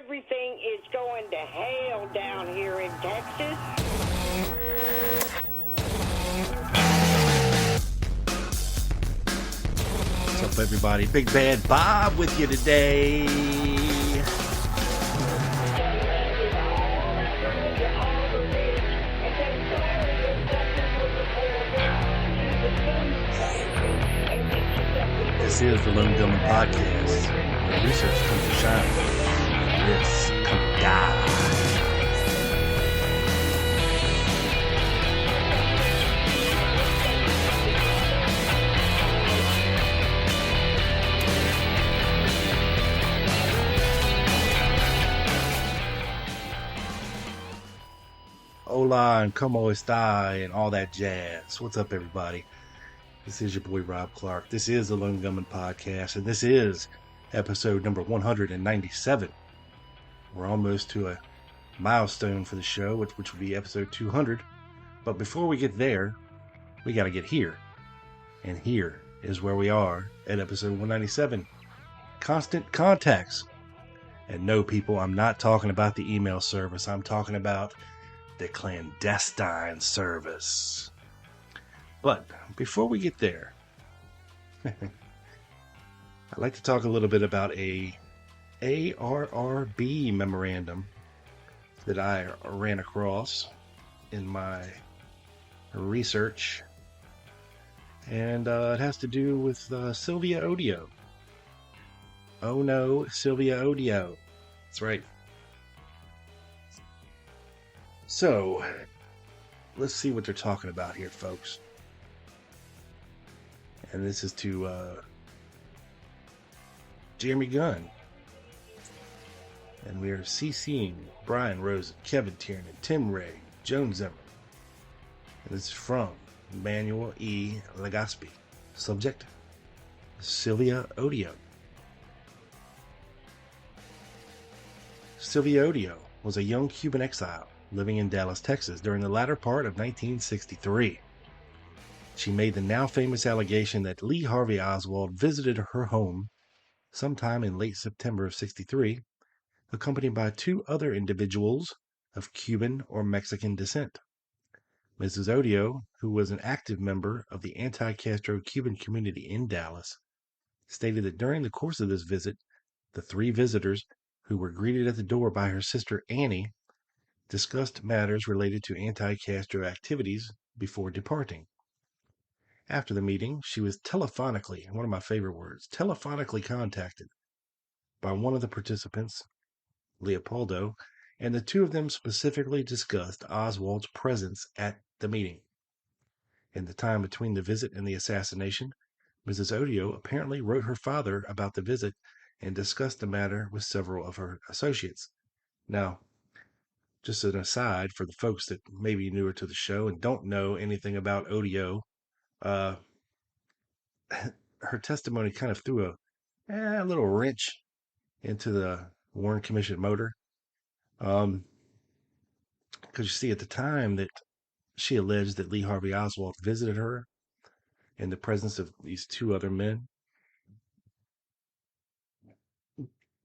everything is going to hell down here in Texas. What's up, everybody? Big Bad Bob with you today. This is the Lone Gunman Podcast, where research comes to shine. Risk come to die. Hola and como esta and all that jazz. What's up, everybody? This is your boy Rob Clark. This is the Lone Gunman Podcast, and this is episode number 197. We're almost to a milestone for the show, which will be episode 200. But before we get there, we got to get here. And here is where we are at episode 197. Constant contacts. And no, people, I'm not talking about the email service. I'm talking about the clandestine service. But before we get there, I'd like to talk a little bit about a ARRB memorandum that I ran across in my research. And it has to do with Sylvia Odio. Oh no, Sylvia Odio. That's right. So, let's see what they're talking about here, folks. And this is to Jeremy Gunn. And we are CCing Brian Rosen, Kevin Tiernan, Tim Ray, Joan Zimmer. And this is from Manuel E. Legaspi. Subject, Sylvia Odio. Sylvia Odio was a young Cuban exile living in Dallas, Texas during the latter part of 1963. She made the now famous allegation that Lee Harvey Oswald visited her home sometime in late September of 63, accompanied by two other individuals of Cuban or Mexican descent. Mrs. Odio, who was an active member of the anti-Castro Cuban community in Dallas, stated that during the course of this visit, the three visitors, who were greeted at the door by her sister Annie, discussed matters related to anti-Castro activities before departing. After the meeting, she was telephonically, one of my favorite words, telephonically contacted by one of the participants, Leopoldo, and the two of them specifically discussed Oswald's presence at the meeting. In the time between the visit and the assassination, Mrs. Odio apparently wrote her father about the visit and discussed the matter with several of her associates. Now, just an aside for the folks that may be newer to the show and don't know anything about Odio, her testimony kind of threw a little wrench into the Warren Commission motor. Because you see, at the time that she alleged that Lee Harvey Oswald visited her in the presence of these two other men,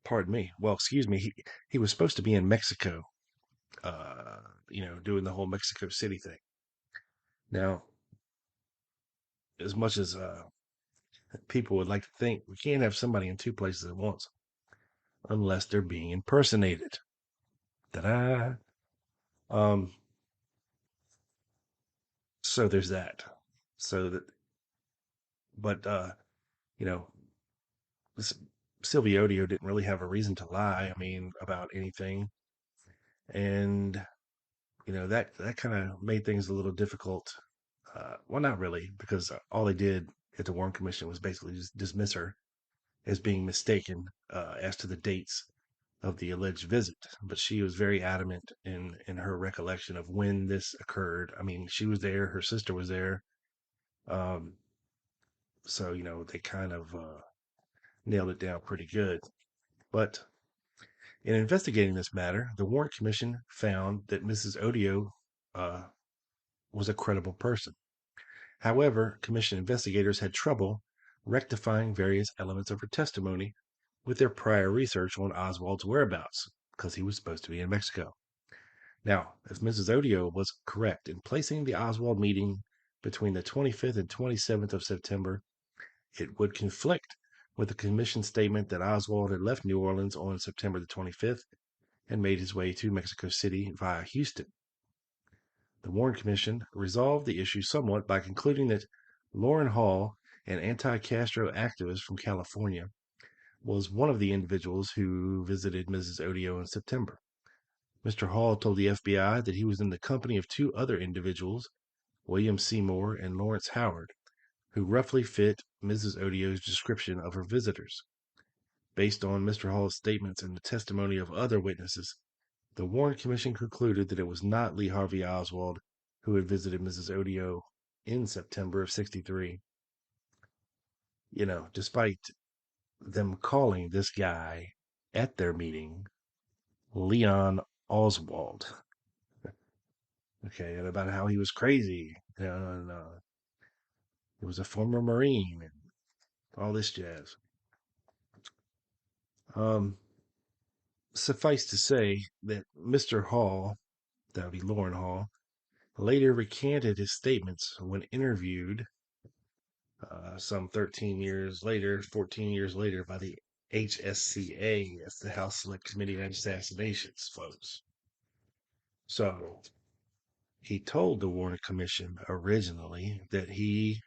pardon me, well, excuse me, he was supposed to be in Mexico, doing the whole Mexico City thing. Now, as much as people would like to think, we can't have somebody in two places at once unless they're being impersonated. Ta-da! So there's that. Sylvia Odio didn't really have a reason to lie, about anything. And, that kind of made things a little difficult. Well, not really, because all they did at the Warren Commission was basically just dismiss her as being mistaken as to the dates of the alleged visit. But she was very adamant in her recollection of when this occurred. She was there, her sister was there. So, they kind of nailed it down pretty good. But in investigating this matter, the Warren Commission found that Mrs. Odio was a credible person. However, Commission investigators had trouble rectifying various elements of her testimony with their prior research on Oswald's whereabouts. because he was supposed to be in Mexico. Now, if Mrs. Odio was correct in placing the Oswald meeting between the 25th and 27th of September, it would conflict with the commission statement that Oswald had left New Orleans on September the 25th and made his way to Mexico City via Houston. The Warren Commission resolved the issue somewhat by concluding that Loren Hall, an anti-Castro activist from California, was one of the individuals who visited Mrs. Odio in September. Mr. Hall told the FBI that he was in the company of two other individuals, William Seymour and Lawrence Howard, who roughly fit Mrs. Odio's description of her visitors. Based on Mr. Hall's statements and the testimony of other witnesses, the Warren Commission concluded that it was not Lee Harvey Oswald who had visited Mrs. Odio in September of 63. Despite them calling this guy at their meeting Leon Oswald. Okay, and about how he was crazy, and he was a former Marine, and all this jazz. Suffice to say that Mr. Hall, that would be Loren Hall, later recanted his statements when interviewed some 14 years later by the HSCA, that's the House Select Committee on Assassinations, folks. So he told the Warren Commission originally that he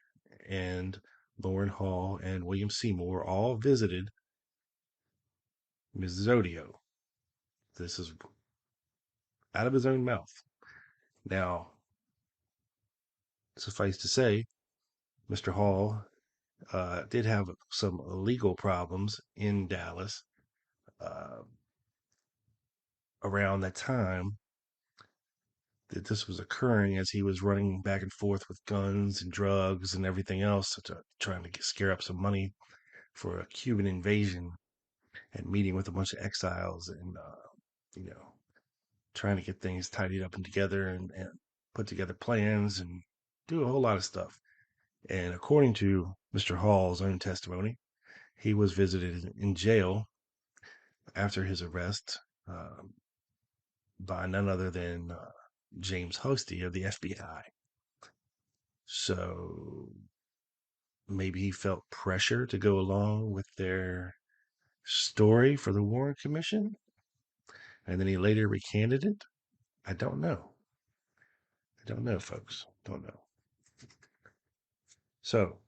and Loren Hall and William Seymour all visited Mrs. Odio. This is out of his own mouth. Now, suffice to say, Mr. Hall did have some legal problems in Dallas around that time that this was occurring, as he was running back and forth with guns and drugs and everything else, trying to scare up some money for a Cuban invasion, and meeting with a bunch of exiles, and trying to get things tidied up and together, and put together plans and do a whole lot of stuff. And according to Mr. Hall's own testimony, he was visited in jail after his arrest by none other than James Hosty of the FBI. So maybe he felt pressure to go along with their story for the Warren Commission, and then he later recanted it. I don't know, folks. Don't know. So,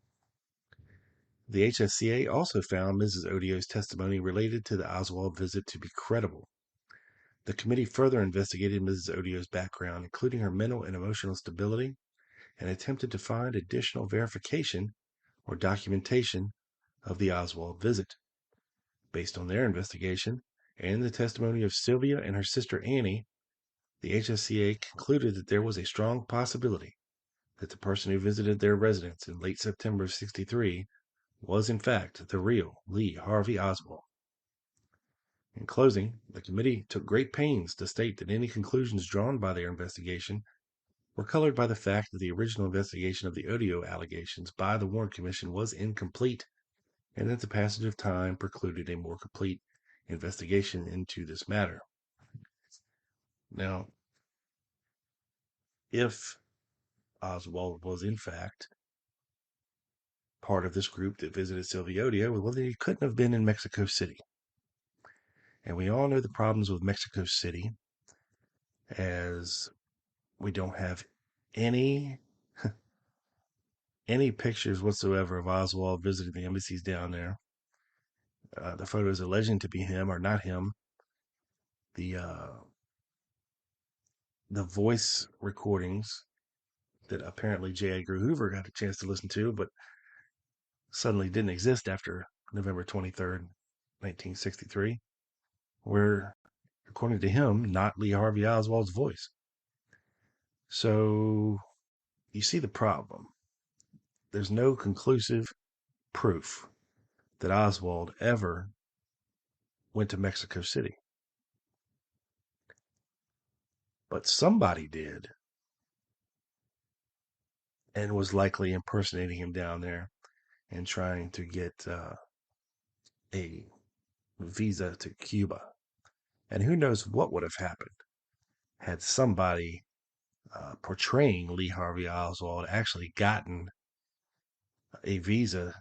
the HSCA also found Mrs. Odio's testimony related to the Oswald visit to be credible. The committee further investigated Mrs. Odio's background, including her mental and emotional stability, and attempted to find additional verification or documentation of the Oswald visit. Based on their investigation and the testimony of Sylvia and her sister Annie, the HSCA concluded that there was a strong possibility that the person who visited their residence in late September of 63 was in fact the real Lee Harvey Oswald. In closing, the committee took great pains to state that any conclusions drawn by their investigation were colored by the fact that the original investigation of the Odio allegations by the Warren Commission was incomplete, and that the passage of time precluded a more complete investigation into this matter. Now, if Oswald was in fact part of this group that visited Sylvia Odio, well, then he couldn't have been in Mexico City. And we all know the problems with Mexico City, as we don't have any pictures whatsoever of Oswald visiting the embassies down there. The photos alleging to be him are not him. The voice recordings that apparently J. Edgar Hoover got a chance to listen to, but suddenly didn't exist after November 23rd, 1963, were, according to him, not Lee Harvey Oswald's voice. So you see the problem. There's no conclusive proof that Oswald ever went to Mexico City. But somebody did, and was likely impersonating him down there and trying to get a visa to Cuba. And who knows what would have happened had somebody portraying Lee Harvey Oswald actually gotten a visa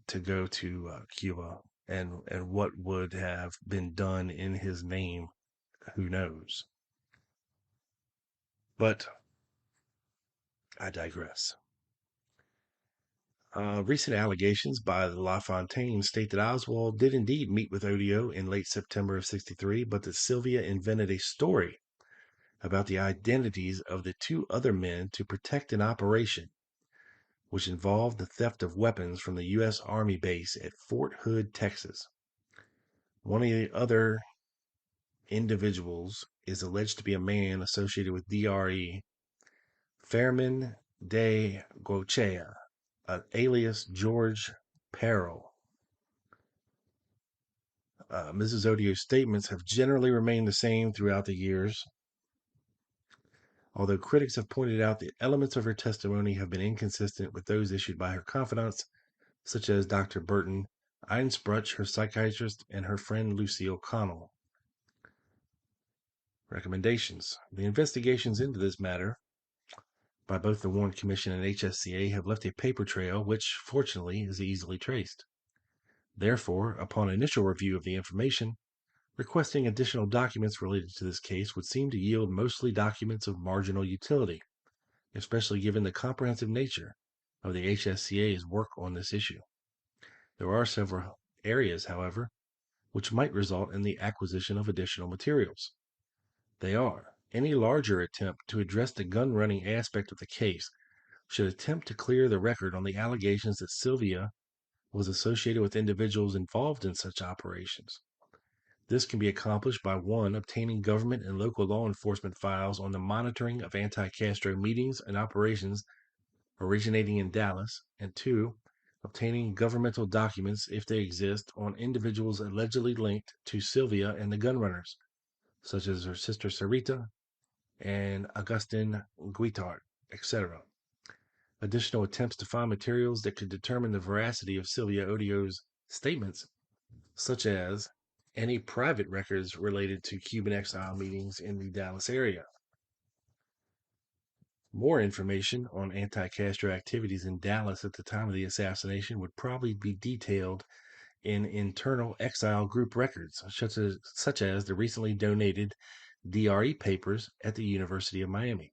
to go to Cuba, and what would have been done in his name, who knows? But I digress. Recent allegations by the LaFontaine state that Oswald did indeed meet with Odio in late September of 63, but that Sylvia invented a story about the identities of the two other men to protect an operation which involved the theft of weapons from the U.S. Army base at Fort Hood, Texas. One of the other individuals is alleged to be a man associated with DRE, Fairman de Gochea, alias George Perel. Mrs. Odio's statements have generally remained the same throughout the years, although critics have pointed out that elements of her testimony have been inconsistent with those issued by her confidants, such as Dr. Burton Einspruch, her psychiatrist, and her friend Lucy O'Connell. Recommendations. The investigations into this matter by both the Warren Commission and HSCA have left a paper trail which, fortunately, is easily traced. Therefore, upon initial review of the information, requesting additional documents related to this case would seem to yield mostly documents of marginal utility, especially given the comprehensive nature of the HSCA's work on this issue. There are several areas, however, which might result in the acquisition of additional materials. They are: any larger attempt to address the gun running aspect of the case should attempt to clear the record on the allegations that Sylvia was associated with individuals involved in such operations. This can be accomplished by 1. Obtaining government and local law enforcement files on the monitoring of anti-Castro meetings and operations originating in Dallas, and 2. Obtaining governmental documents, if they exist, on individuals allegedly linked to Sylvia and the gun runners, such as her sister Sarita and Augustin Guitart, etc. Additional attempts to find materials that could determine the veracity of Sylvia Odio's statements, such as any private records related to Cuban exile meetings in the Dallas area. More information on anti-Castro activities in Dallas at the time of the assassination would probably be detailed in internal exile group records, such as the recently donated DRE papers at the University of Miami.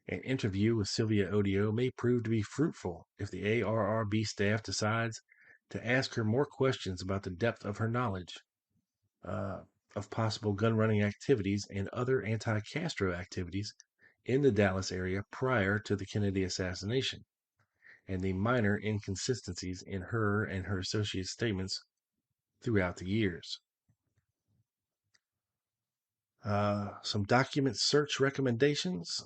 An interview with Sylvia Odio may prove to be fruitful if the ARRB staff decides to ask her more questions about the depth of her knowledge of possible gun running activities and other anti-Castro activities in the Dallas area prior to the Kennedy assassination, and the minor inconsistencies in her and her associates' statements throughout the years. Some document search recommendations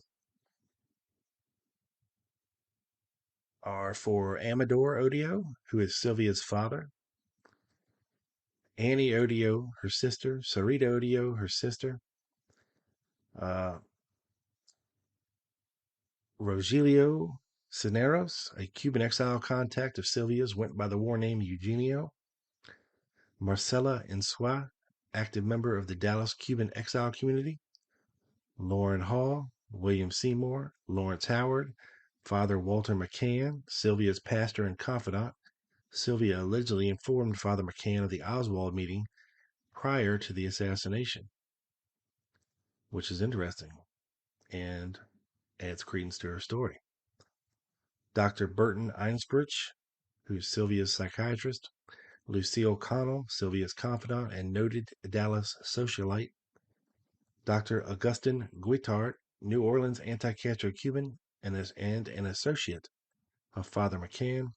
are for Amador Odio, who is Sylvia's father, Annie Odio, her sister, Sarita Odio, her sister, Rogelio Cisneros, a Cuban exile contact of Sylvia's, went by the war name Eugenio, Marcela Insua, active member of the Dallas Cuban exile community, Lauren Hall, William Seymour, Lawrence Howard, Father Walter McCann, Sylvia's pastor and confidant. Sylvia allegedly informed Father McCann of the Oswald meeting prior to the assassination, which is interesting and adds credence to her story. Dr. Burton Einspruch, who's Sylvia's psychiatrist, Lucille Connell, Sylvia's confidant and noted Dallas socialite, Dr. Augustin Guitart, New Orleans anti-Castro Cuban and an associate of Father McCann.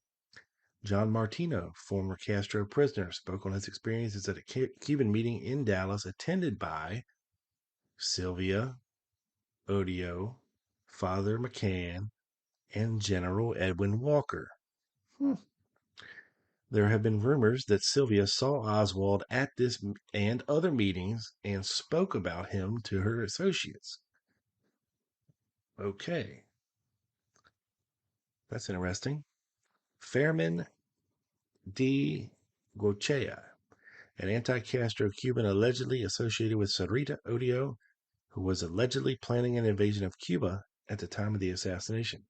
John Martino, former Castro prisoner, spoke on his experiences at a Cuban meeting in Dallas attended by Sylvia Odio, Father McCann, and General Edwin Walker. There have been rumors that Sylvia saw Oswald at this and other meetings and spoke about him to her associates. Okay. That's interesting. Fairman de Gochea, an anti-Castro Cuban allegedly associated with Sylvia Odio, who was allegedly planning an invasion of Cuba at the time of the assassination.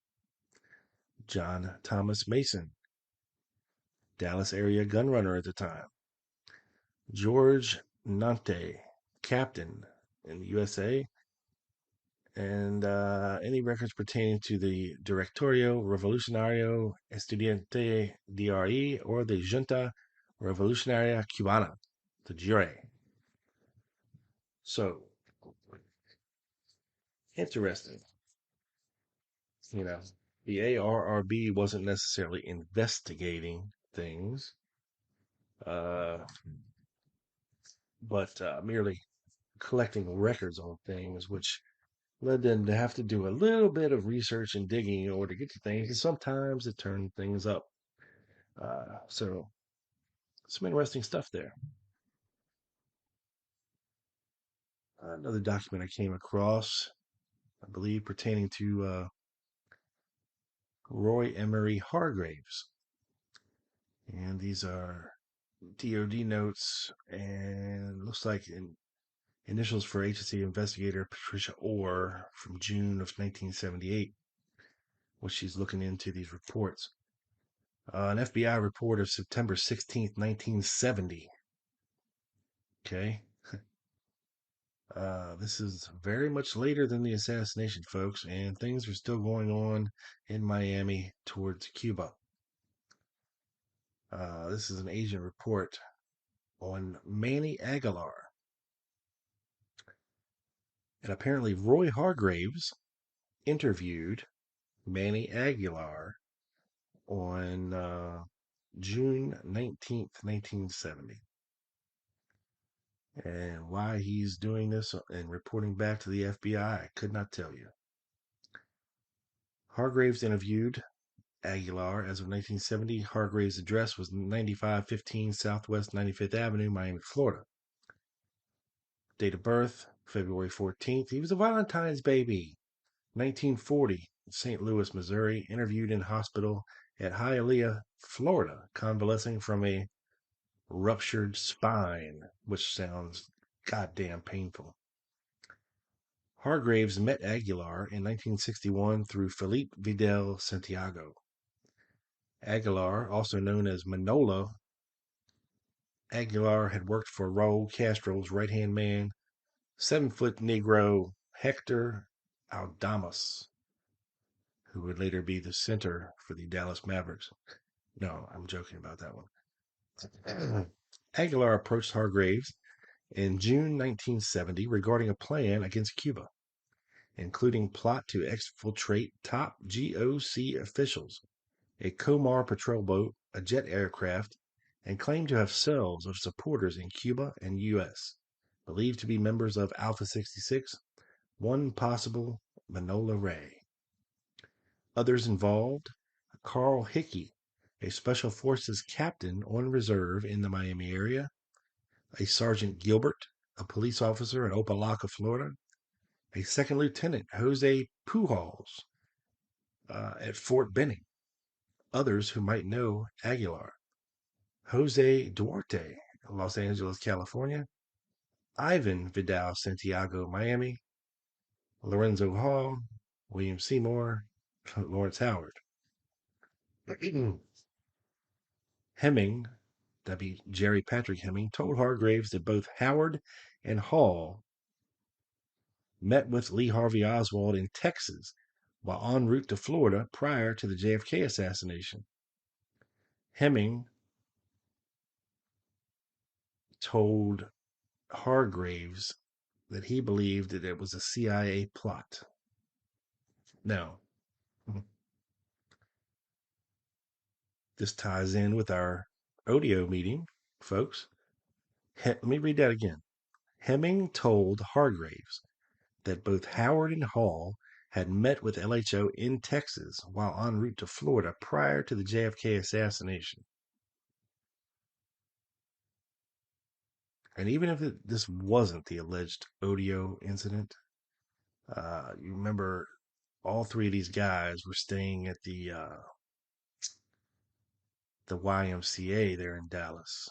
John Thomas Mason, Dallas area gunrunner at the time. George Nante, captain in the USA, and any records pertaining to the Directorio Revolucionario Estudiante DRE or the Junta Revolucionaria Cubana, the JURE. So, interesting. You know, the ARRB wasn't necessarily investigating things, uh, but merely collecting records on things, which led them to have to do a little bit of research and digging in order to get to things. And sometimes it turned things up. So, some interesting stuff there. Another document I came across, I believe, pertaining to Roy Emery Hargraves. And these are DOD notes, and looks like initials for agency investigator Patricia Orr from June of 1978, what she's looking into these reports. An FBI report of September 16th, 1970. Okay. This is very much later than the assassination, folks, and things are still going on in Miami towards Cuba. This is an agent report on Manny Aguilar. And apparently, Roy Hargraves interviewed Manny Aguilar on June 19th, 1970. And why he's doing this and reporting back to the FBI, I could not tell you. Hargraves interviewed Aguilar as of 1970. Hargraves' address was 9515 Southwest 95th Avenue, Miami, Florida. Date of birth, February 14th. He was a Valentine's baby. 1940, St. Louis, Missouri. Interviewed in hospital at Hialeah, Florida, convalescing from a ruptured spine, which sounds goddamn painful. Hargraves met Aguilar in 1961 through Felipe Vidal Santiago. Aguilar, also known as Manolo, Aguilar had worked for Raul Castro's right-hand man, 7-foot Negro Hector Aldamas, who would later be the center for the Dallas Mavericks. No, I'm joking about that one. Aguilar approached Hargraves in June 1970 regarding a plan against Cuba, including plot to exfiltrate top GOC officials, a Comar patrol boat, a jet aircraft, and claimed to have cells of supporters in Cuba and U.S., believed to be members of Alpha 66, one possible Manola Ray. Others involved, Carl Hickey, a Special Forces captain on reserve in the Miami area, a Sergeant Gilbert, a police officer in Opelika, Florida, a Second Lieutenant Jose Pujols at Fort Benning, others who might know Aguilar, Jose Duarte, Los Angeles, California, Ivan Vidal Santiago, Miami, Lorenzo Hall, William Seymour, Lawrence Howard. Hemming, that'd be Jerry Patrick Hemming, told Hargraves that both Howard and Hall met with Lee Harvey Oswald in Texas while en route to Florida prior to the JFK assassination. Hemming told Hargraves that he believed that it was a CIA plot. Now, this ties in with our Odio meeting, folks. Let me read that again. Hemming told Hargraves that both Howard and Hall had met with LHO in Texas while en route to Florida prior to the JFK assassination. And even if this wasn't the alleged Odio incident, you remember all three of these guys were staying at the YMCA there in Dallas.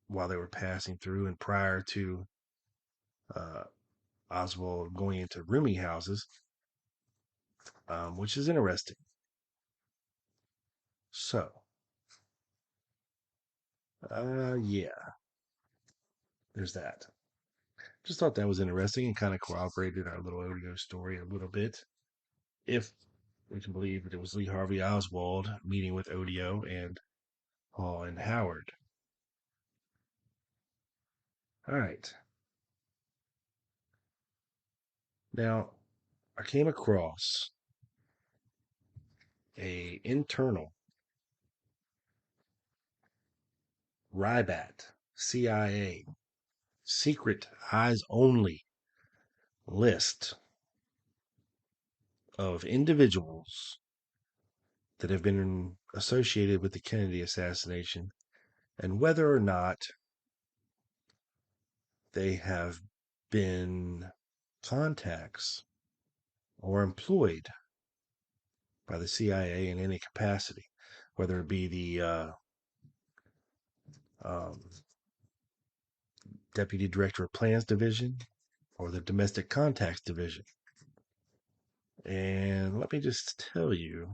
while they were passing through and prior to Oswald going into rooming houses, which is interesting. So, yeah, there's that. Just thought that was interesting and kind of corroborated our little Odio story a little bit. If we can believe that it was Lee Harvey Oswald meeting with Odio and Hall and Howard. All right. Now, I came across a internal RYBAT CIA secret eyes only list of individuals that have been associated with the Kennedy assassination and whether or not they have been contacts or employed by the CIA in any capacity, whether it be the um, Deputy Director of Plans Division or the Domestic Contacts Division. And let me just tell you,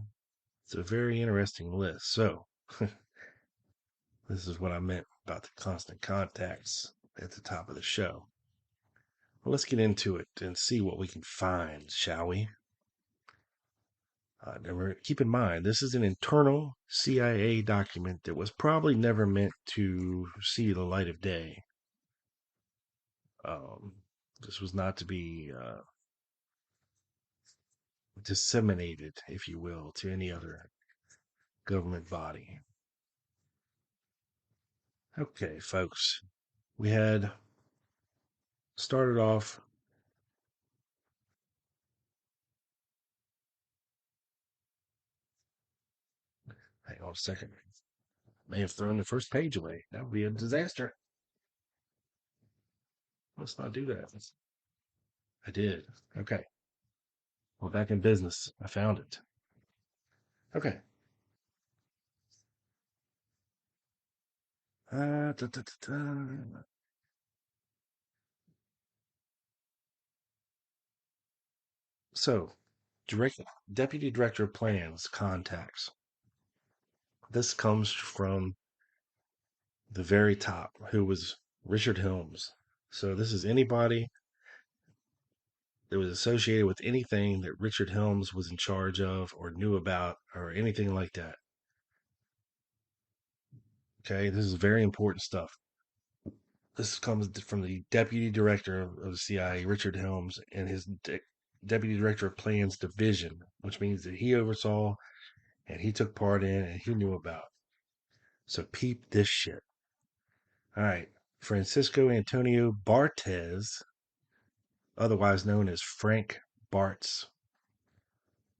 it's a very interesting list. So, this is what I meant about the constant contacts at the top of the show. Well, let's get into it and see what we can find, shall we? Keep in mind, this is an internal CIA document that was probably never meant to see the light of day. This was not to be disseminated, if you will, to any other government body. Okay, folks, we had started off. Hang on a second. May have thrown the first page away. That would be a disaster. Let's not do that. I did. Okay. We're back in business. I found it. Okay. Da, da, da, da. So, Deputy Director of Plans contacts. This comes from the very top, who was Richard Helms. So, this is anybody that was associated with anything that Richard Helms was in charge of or knew about or anything like that. Okay, this is very important stuff. This comes from the Deputy Director of the CIA, Richard Helms, and his Deputy Director of Plans Division, which means that he oversaw and he took part in and he knew about. So peep this shit. All right. Francisco Antonio Barthez, otherwise known as Frank Bartz,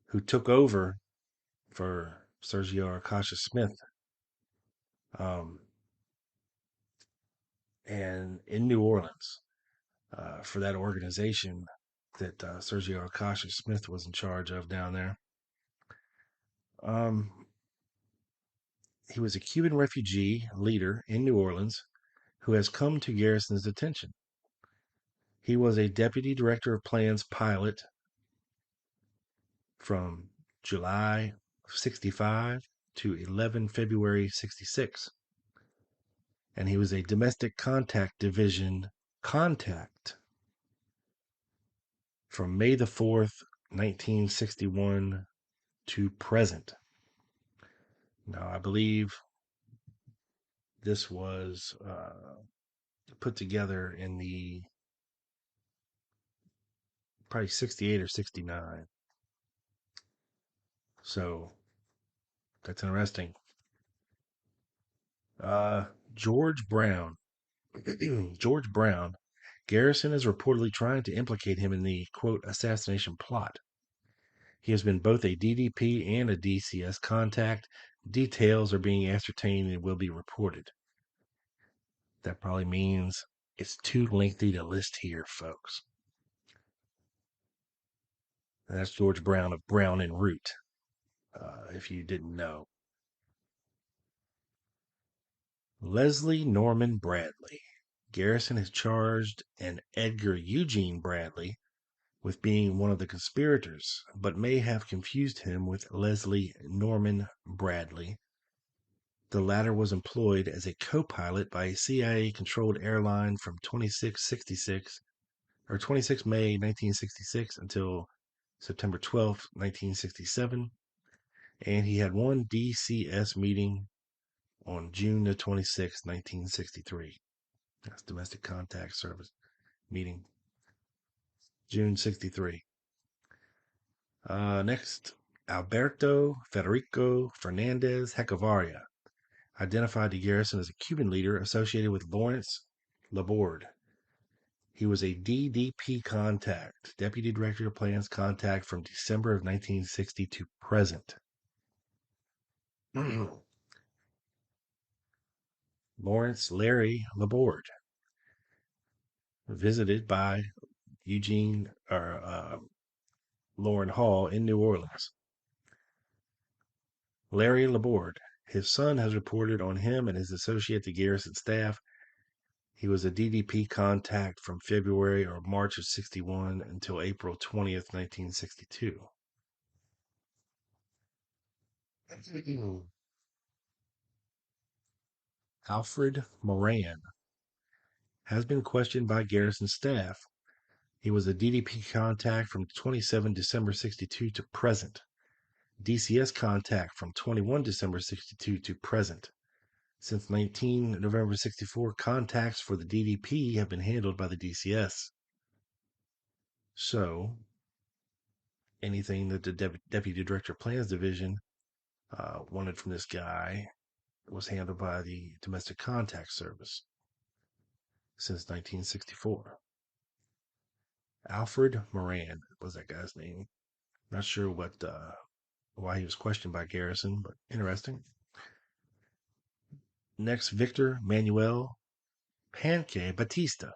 who took over for Sergio Akasha Smith. And in New Orleans, for that organization that Sergio Akasha Smith was in charge of down there. He was a Cuban refugee leader in New Orleans who has come to Garrison's attention. He was a deputy director of plans pilot from July 65 to 11 February 66. And he was a domestic contact division contact from May the 4th, 1961 to present. Now, I believe this was put together in the probably 68 or 69. So that's interesting. George Brown. George Brown. Garrison is reportedly trying to implicate him in the, quote, assassination plot. He has been both a DDP and a DCS contact. Details are being ascertained and will be reported. That probably means it's too lengthy to list here, folks. And that's George Brown of Brown and Root, if you didn't know. Leslie Norman Bradley. Garrison has charged an Edgar Eugene Bradley with being one of the conspirators, but may have confused him with Leslie Norman Bradley. The latter was employed as a co-pilot by a CIA-controlled airline from 26 May 1966 until September 12, 1967, and he had one DCS meeting on June the 26th, 1963. That's Domestic Contact Service meeting, June 63. Next, Alberto Federico Fernandez Hechavarria, identified to Garrison as a Cuban leader associated with Lawrence Laborde. He was a DDP contact, Deputy Director of Plans contact from December of 1960 to present. Lawrence Larry Laborde, visited by Lauren Hall in New Orleans. Larry Laborde, his son has reported on him and his associate to Garrison staff. He was a DDP contact from February or March of 61 until April 20th, 1962. Alfred Moran has been questioned by Garrison staff. He was a DDP contact from 27 December 62 to present. DCS contact from 21 December 62 to present. Since 19 November 64, contacts for the DDP have been handled by the DCS. So, anything that the Deputy Director Plans Division wanted from this guy was handled by the Domestic Contact Service since 1964. Alfred Moran was that guy's name. Not sure why he was questioned by Garrison, but interesting. Next, Victor Manuel Panque Batista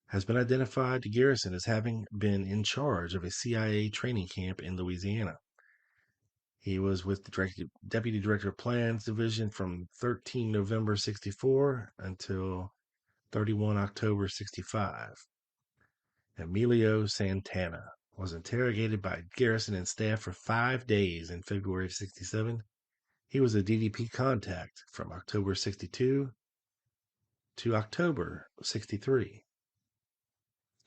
has been identified to Garrison as having been in charge of a CIA training camp in Louisiana. He was with the Deputy Director of Plans Division from 13 November 64 until 31 October 65. Emilio Santana was interrogated by Garrison and staff for 5 days in February of 67. He was a DDP contact from October 62 to October 63.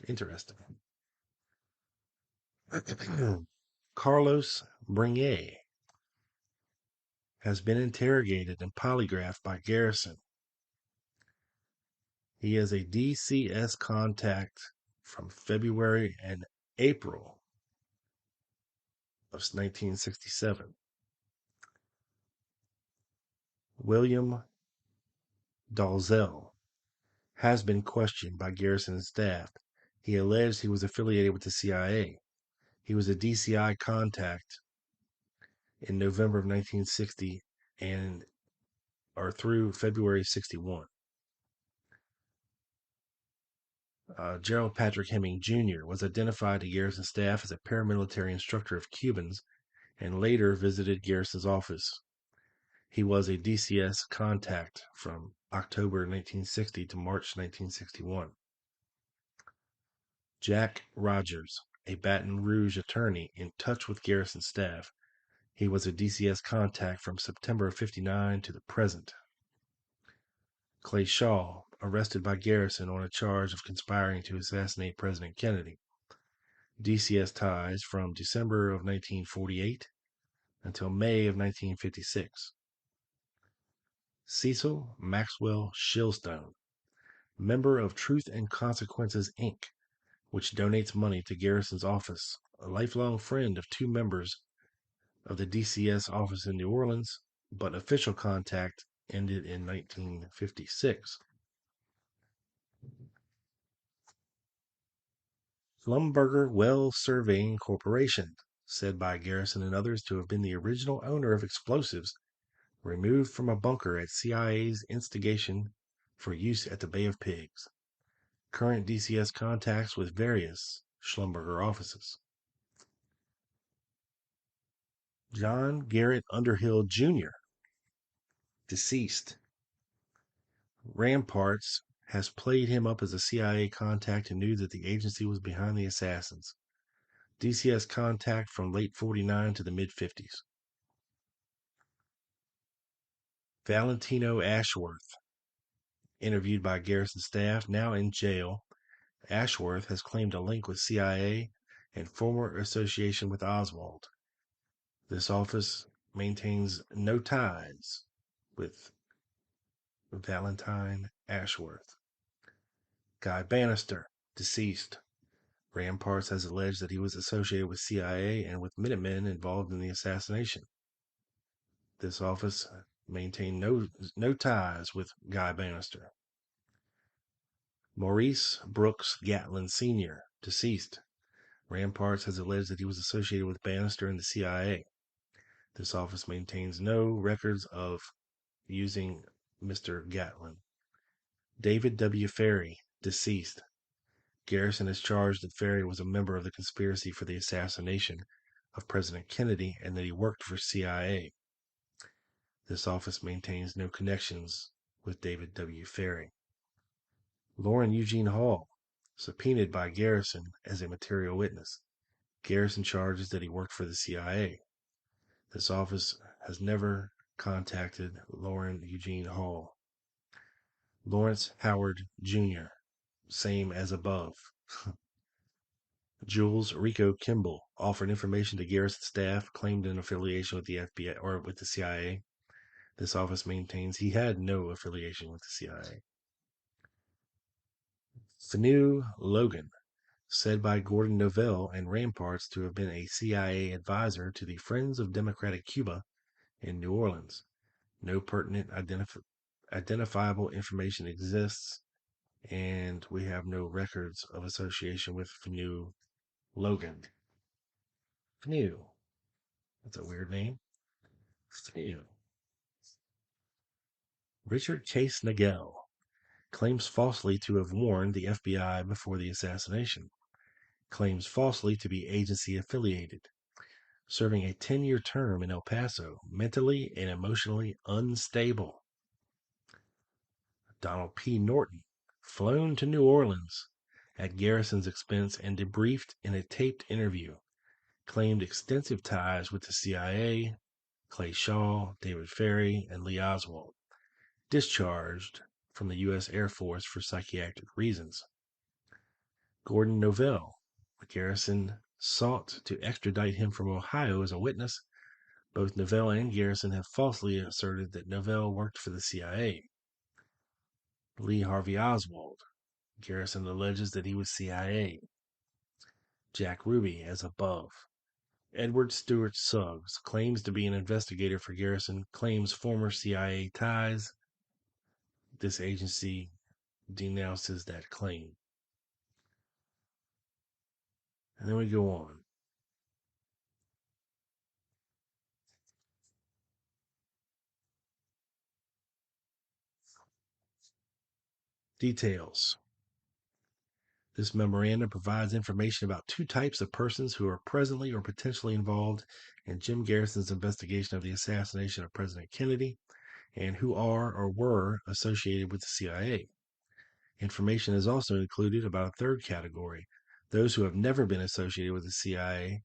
Interesting. Carlos Brignier has been interrogated and polygraphed by Garrison. He is a DCS contact from February and April of 1967. William Dalzell has been questioned by Garrison's staff. He alleged he was affiliated with the CIA. He was a DCI contact in November of 1960 or through February 61. Gerald Patrick Hemming Jr. was identified to Garrison staff as a paramilitary instructor of Cubans and later visited Garrison's office. He was a DCS contact from October 1960 to March 1961. Jack Rogers, a Baton Rouge attorney in touch with Garrison staff. He was a DCS contact from September of 59 to the present. Clay Shaw, arrested by Garrison on a charge of conspiring to assassinate President Kennedy. DCS ties from December of 1948 until May of 1956. Cecil Maxwell Shilstone, member of Truth and Consequences, Inc., which donates money to Garrison's office, a lifelong friend of two members of the DCS office in New Orleans, but official contact ended in 1956. Schlumberger Well Surveying Corporation, said by Garrison and others to have been the original owner of explosives removed from a bunker at CIA's instigation for use at the Bay of Pigs. Current DCS contacts with various Schlumberger offices. John Garrett Underhill Jr., deceased, Ramparts has played him up as a CIA contact and knew that the agency was behind the assassins. DCS contact from late 49 to the mid-50s. Valentino Ashworth, interviewed by Garrison staff, now in jail. Ashworth has claimed a link with CIA and former association with Oswald. This office maintains no ties with Valentine Ashworth. Guy Bannister, deceased. Ramparts has alleged that he was associated with CIA and with Minutemen involved in the assassination. This office maintained no ties with Guy Bannister. Maurice Brooks Gatlin Sr., deceased. Ramparts has alleged that he was associated with Bannister and the CIA. This office maintains no records of using Mr. Gatlin. David W. Ferry, deceased. Garrison has charged that Ferry was a member of the conspiracy for the assassination of President Kennedy and that he worked for CIA. This office maintains no connections with David W. Ferry. Lauren Eugene Hall, subpoenaed by Garrison as a material witness. Garrison charges that he worked for the CIA. This office has never contacted Lauren Eugene Hall. Lawrence Howard Jr., same as above. Jules Rico Kimball offered information to Garrison staff, claimed an affiliation with the FBI or with the CIA. This office maintains he had no affiliation with the CIA. Fanu Logan, said by Gordon Novell and Ramparts to have been a CIA advisor to the Friends of Democratic Cuba in New Orleans. No pertinent identifiable information exists, and we have no records of association with Fanu Logan. Fanu. That's a weird name. Fanu. Richard Case Nagel claims falsely to have warned the FBI before the assassination. Claims falsely to be agency affiliated. Serving a 10-year term in El Paso, mentally and emotionally unstable. Donald P. Norton, flown to New Orleans at Garrison's expense and debriefed in a taped interview, claimed extensive ties with the CIA, Clay Shaw, David Ferry, and Lee Oswald, discharged from the U.S. Air Force for psychiatric reasons. Gordon Novell, Garrison sought to extradite him from Ohio as a witness. Both Novell and Garrison have falsely asserted that Novell worked for the CIA. Lee Harvey Oswald, Garrison alleges that he was CIA. Jack Ruby, as above. Edward Stewart Suggs claims to be an investigator for Garrison, claims former CIA ties. This agency denounces that claim. And then we go on. Details. This memorandum provides information about two types of persons who are presently or potentially involved in Jim Garrison's investigation of the assassination of President Kennedy and who are or were associated with the CIA. Information is also included about a third category, those who have never been associated with the CIA,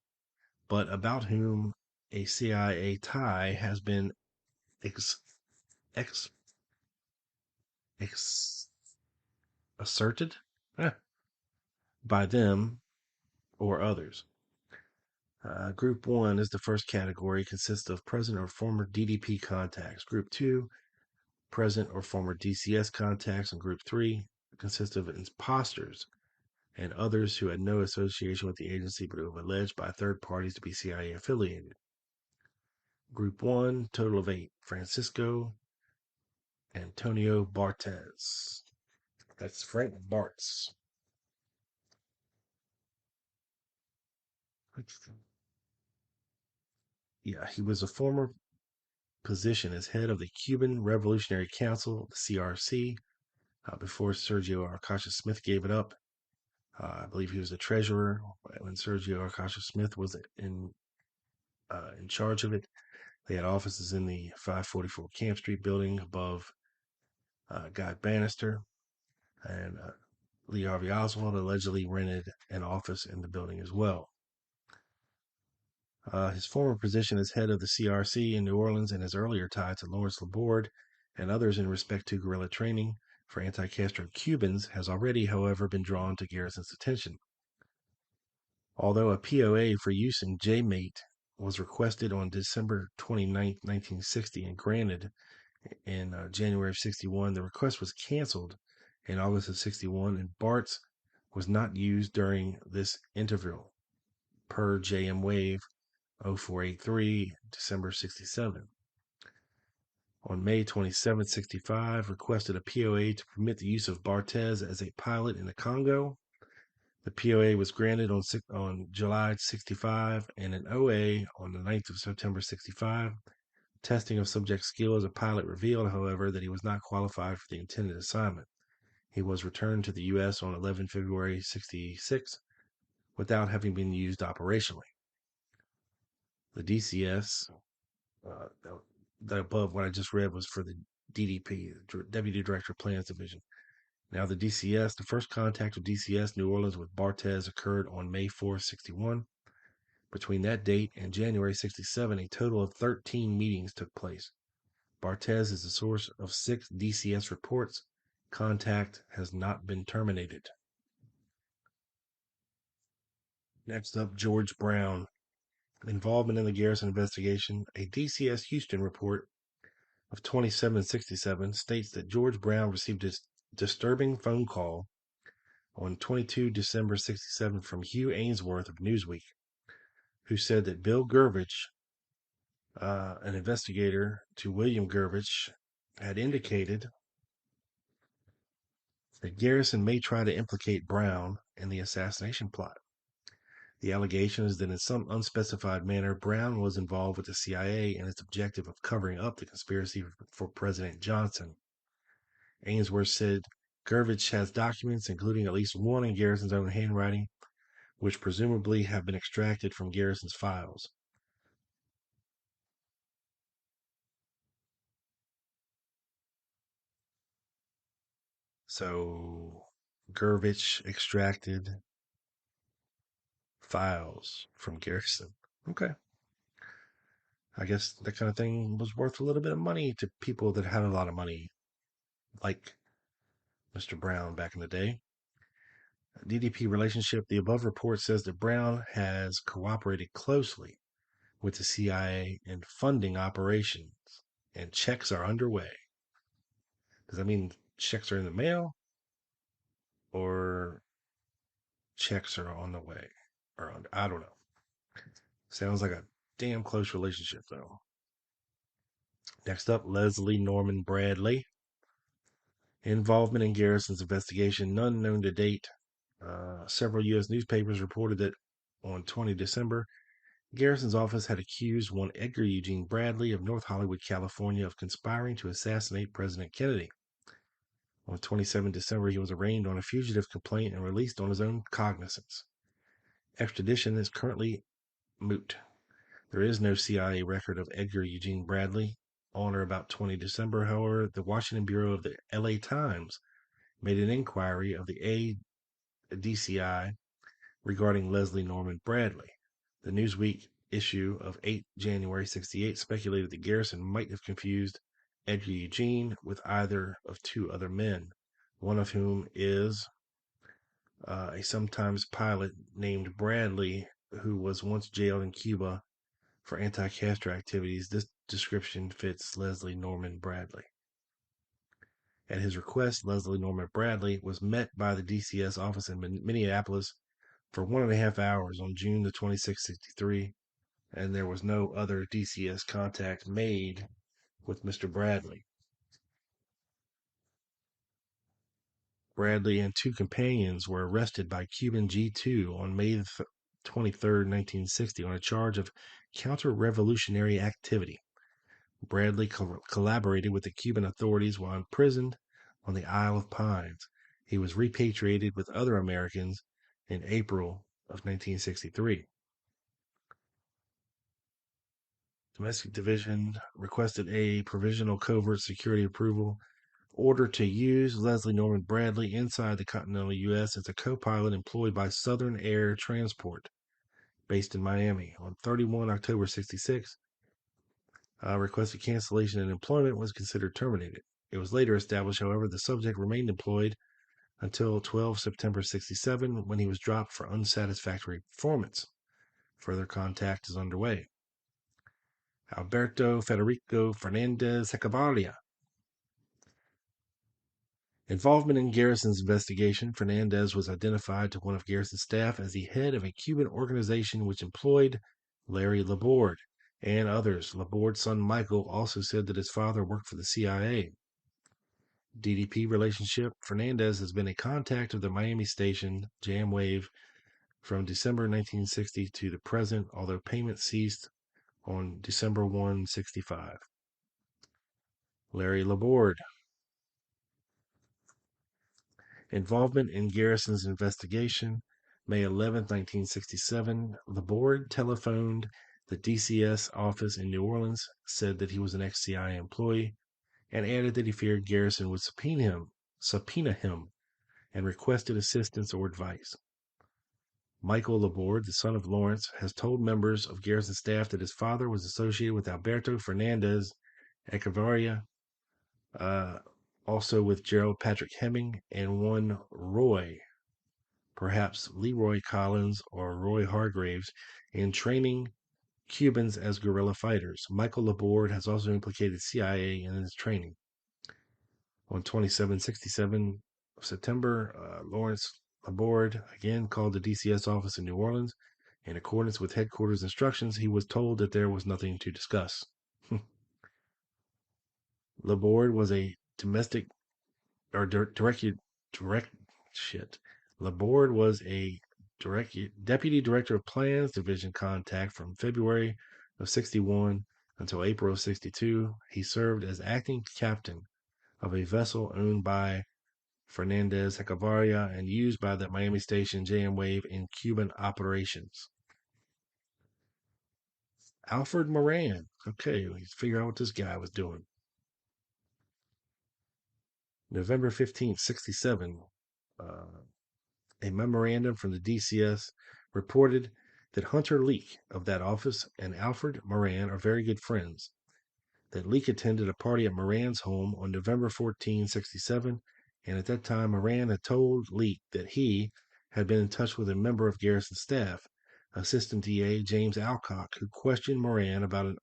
but about whom a CIA tie has been asserted by them or others. Group 1 is the first category, consists of present or former DDP contacts. Group 2, present or former DCS contacts. And Group 3 consists of imposters and others who had no association with the agency but who have alleged by third parties to be CIA affiliated. Group 1, total of 8. Francisco Antonio Barthez. That's Frank Bartz. Yeah, he was a former position as head of the Cuban Revolutionary Council, the CRC, before Sergio Arcacha Smith gave it up. I believe he was the treasurer when Sergio Arcacha Smith was in charge of it. They had offices in the 544 Camp Street building above Guy Bannister, and Lee Harvey Oswald allegedly rented an office in the building as well. His former position as head of the CRC in New Orleans and his earlier tie to Lawrence Laborde and others in respect to guerrilla training for anti-Castro Cubans has already, however, been drawn to Garrison's attention. Although a POA for use in JMate was requested on December 29, 1960 and granted in January of 61, the request was canceled in August of 61 and Bart's was not used during this interval per JM Wave 0483, December 67. On May 27, 65, requested a POA to permit the use of Barthez as a pilot in the Congo. The POA was granted on July 65 and an OA on the 9th of September 65. Testing of subject's skill as a pilot revealed, however, that he was not qualified for the intended assignment. He was returned to the U.S. on 11 February 66 without having been used operationally. The DCS, the above what I just read was for the DDP, Deputy Director of Plans Division. Now the DCS, the first contact of DCS New Orleans with Barthez occurred on May 4, 61. Between that date and January 67, a total of 13 meetings took place. Barthez is the source of 6 DCS reports. Contact has not been terminated. Next up, George Brown. Involvement in the Garrison investigation. A DCS Houston report of 2767 states that George Brown received a disturbing phone call on 22 December 67 from Hugh Ainsworth of Newsweek, who said that Bill Gervich, an investigator to William Gervich, had indicated that Garrison may try to implicate Brown in the assassination plot. The allegation is that in some unspecified manner, Brown was involved with the CIA in its objective of covering up the conspiracy for President Johnson. Ainsworth said Gervich has documents, including at least one in Garrison's own handwriting, which presumably have been extracted from Garrison's files. So, Gervich extracted files from Garrison. Okay. I guess that kind of thing was worth a little bit of money to people that had a lot of money, like Mr. Brown back in the day. DDP relationship. The above report says that Brown has cooperated closely with the CIA in funding operations, and checks are underway. Does that mean checks are in the mail, or checks are on the way? I don't know. Sounds like a damn close relationship, though. Next up, Leslie Norman Bradley. Involvement in Garrison's investigation, none known to date. Several U.S. newspapers reported that on 20 December, Garrison's office had accused one Edgar Eugene Bradley of North Hollywood, California, of conspiring to assassinate President Kennedy. On 27 December, he was arraigned on a fugitive complaint and released on his own cognizance. Extradition is currently moot. There is no CIA record of Edgar Eugene Bradley. On or about 20 December, however, the Washington Bureau of the LA Times made an inquiry of the DCI regarding Leslie Norman Bradley. The Newsweek issue of 8 January 68 speculated that Garrison might have confused Edgar Eugene with either of 2 other men, one of whom is a sometimes pilot named Bradley, who was once jailed in Cuba for anti-Castro activities. This description fits Leslie Norman Bradley. At his request, Leslie Norman Bradley was met by the DCS office in Minneapolis for 1.5 hours on June the 26th, 63, and there was no other DCS contact made with Mr. Bradley. Bradley and 2 companions were arrested by Cuban G2 on May 23, 1960, on a charge of counter-revolutionary activity. Bradley collaborated with the Cuban authorities while imprisoned on the Isle of Pines. He was repatriated with other Americans in April of 1963. Domestic Division requested a provisional covert security approval order to use Leslie Norman Bradley inside the continental U.S. as a co-pilot employed by Southern Air Transport, based in Miami. On 31 October 66, requested cancellation and employment was considered terminated. It was later established, however, the subject remained employed until 12 September 67, when he was dropped for unsatisfactory performance. Further contact is underway. Alberto Federico Fernandez Hecavarria. Involvement in Garrison's investigation, Fernandez was identified to one of Garrison's staff as the head of a Cuban organization which employed Larry Laborde and others. Laborde's son Michael also said that his father worked for the CIA. DDP relationship. Fernandez has been a contact of the Miami station Jamwave from December 1960 to the present, although payment ceased on December 1, 65. Larry Laborde. Involvement in Garrison's investigation. May 11, 1967, Laborde telephoned the DCS office in New Orleans, said that he was an ex-CIA employee, and added that he feared Garrison would subpoena him, and requested assistance or advice. Michael Laborde, the son of Lawrence, has told members of Garrison's staff that his father was associated with Alberto Fernandez Echevarria, also with Gerald Patrick Hemming, and one Roy, perhaps Leroy Collins or Roy Hargraves, in training Cubans as guerrilla fighters. Michael Laborde has also implicated CIA in his training. On 2767 September, Lawrence Laborde again called the DCS office in New Orleans. In accordance with headquarters instructions, he was told that there was nothing to discuss. Laborde was a Laborde was a deputy director of plans division contact from February of 61 until April of 62. He served as acting captain of a vessel owned by Fernandez Hecavarria and used by the Miami station JM Wave in Cuban operations. Alfred Moran. Okay, let's figure out what this guy was doing. November 15th, 67. A memorandum from the DCS reported that Hunter Leak of that office and Alfred Moran are very good friends. That Leak attended a party at Moran's home on November 14, 67, and at that time Moran had told Leak that he had been in touch with a member of Garrison's staff, Assistant DA James Alcock, who questioned Moran about an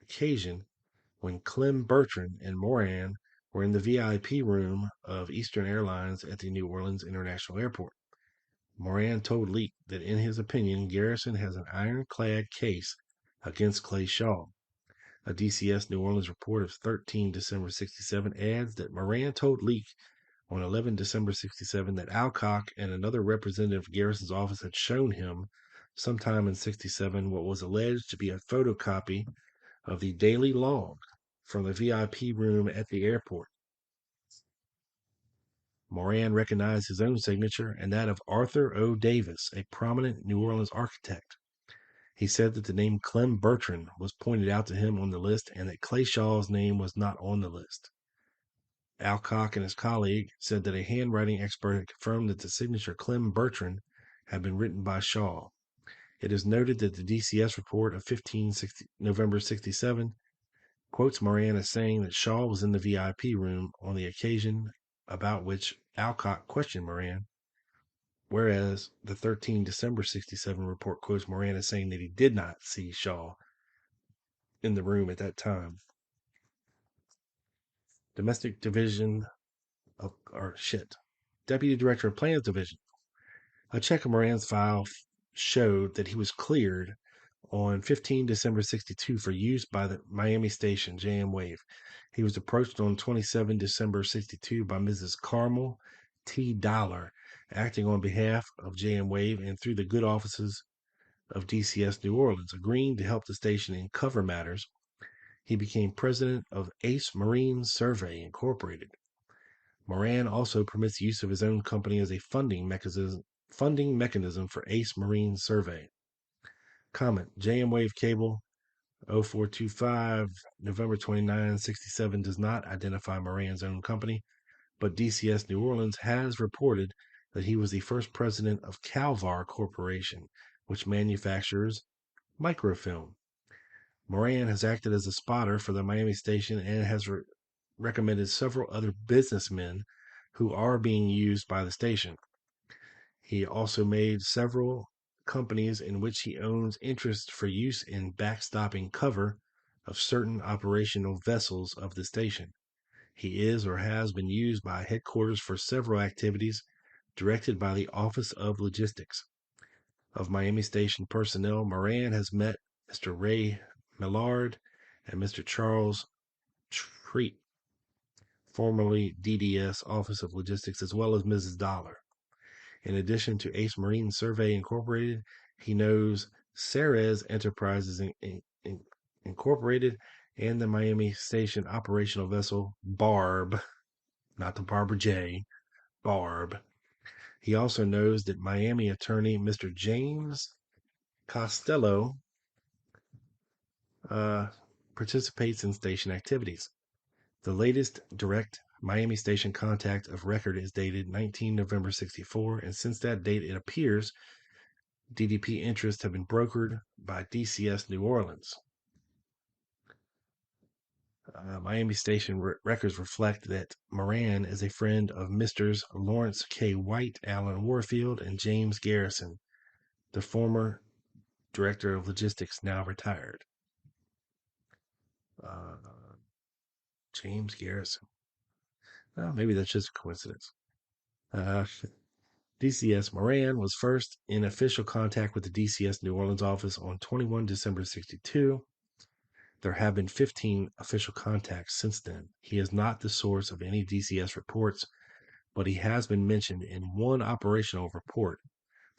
occasion when Clem Bertrand and Moran were in the VIP room of Eastern Airlines at the New Orleans International Airport. Moran told Leak that in his opinion, Garrison has an ironclad case against Clay Shaw. A DCS New Orleans report of 13 December 67 adds that Moran told Leak on 11 December 67 that Alcock and another representative of Garrison's office had shown him sometime in 67 what was alleged to be a photocopy of the daily log from the VIP room at the airport. Moran recognized his own signature and that of Arthur O. Davis, a prominent New Orleans architect. He said that the name Clem Bertrand was pointed out to him on the list and that Clay Shaw's name was not on the list. Alcock and his colleague said that a handwriting expert had confirmed that the signature Clem Bertrand had been written by Shaw. It is noted that the DCS report of November 67 quotes Moran as saying that Shaw was in the VIP room on the occasion about which Alcock questioned Moran, whereas the 13 December 67 report quotes Moran as saying that he did not see Shaw in the room at that time. Domestic Division Deputy Director of Plans Division. A check of Moran's file showed that he was cleared on 15 December 62 for use by the Miami station JM Wave. He was approached on 27 December 62 by Mrs. Carmel T. Dollar, acting on behalf of JM Wave and through the good offices of DCS New Orleans, agreeing to help the station in cover matters. He became president of Ace Marine Survey Incorporated. Moran also permits use of his own company as a funding mechanism for Ace Marine Survey. Comment: JM Wave Cable 0425 November 29, 67 does not identify Moran's own company. but DCS New Orleans has reported that he was the first president of Calvar Corporation, which manufactures microfilm. Moran has acted as a spotter for the Miami station and has recommended several other businessmen who are being used by the station. He also made several companies in which he owns interest for use in backstopping cover of certain operational vessels of the station. He is or has been used by headquarters for several activities directed by the Office of Logistics. Of Miami Station personnel, Moran has met Mr. Ray Millard and Mr. Charles Treat, formerly DDS Office of Logistics, as well as Mrs. Dollar. In addition to Ace Marine Survey Incorporated, he knows Ceres Enterprises Incorporated and the Miami Station operational vessel Barb, not the Barbara J, Barb. He also knows that Miami attorney Mr. James Costello participates in station activities. The latest direct Miami Station contact of record is dated 19 November 64, and since that date it appears DDP interests have been brokered by DCS New Orleans. Miami Station records reflect that Moran is a friend of Misters Lawrence K. White, Alan Warfield, and James Garrison, the former director of logistics, now retired. James Garrison. Well, maybe that's just a coincidence. DCS Moran was first in official contact with the DCS New Orleans office on 21 December 62. There have been 15 official contacts since then. He is not the source of any DCS reports, but he has been mentioned in one operational report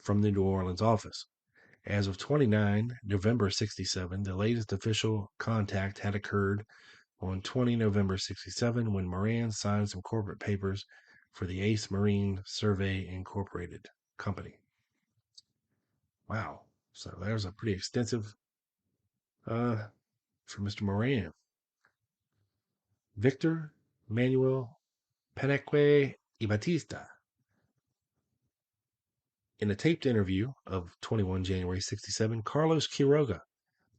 from the New Orleans office. As of 29 November 67, the latest official contact had occurred on 20 November 67 when Moran signed some corporate papers for the Ace Marine Survey Incorporated company. Wow. So there's a pretty extensive for Mr. Moran. Victor Manuel Paneque y Batista. In a taped interview of 21 January 67, Carlos Quiroga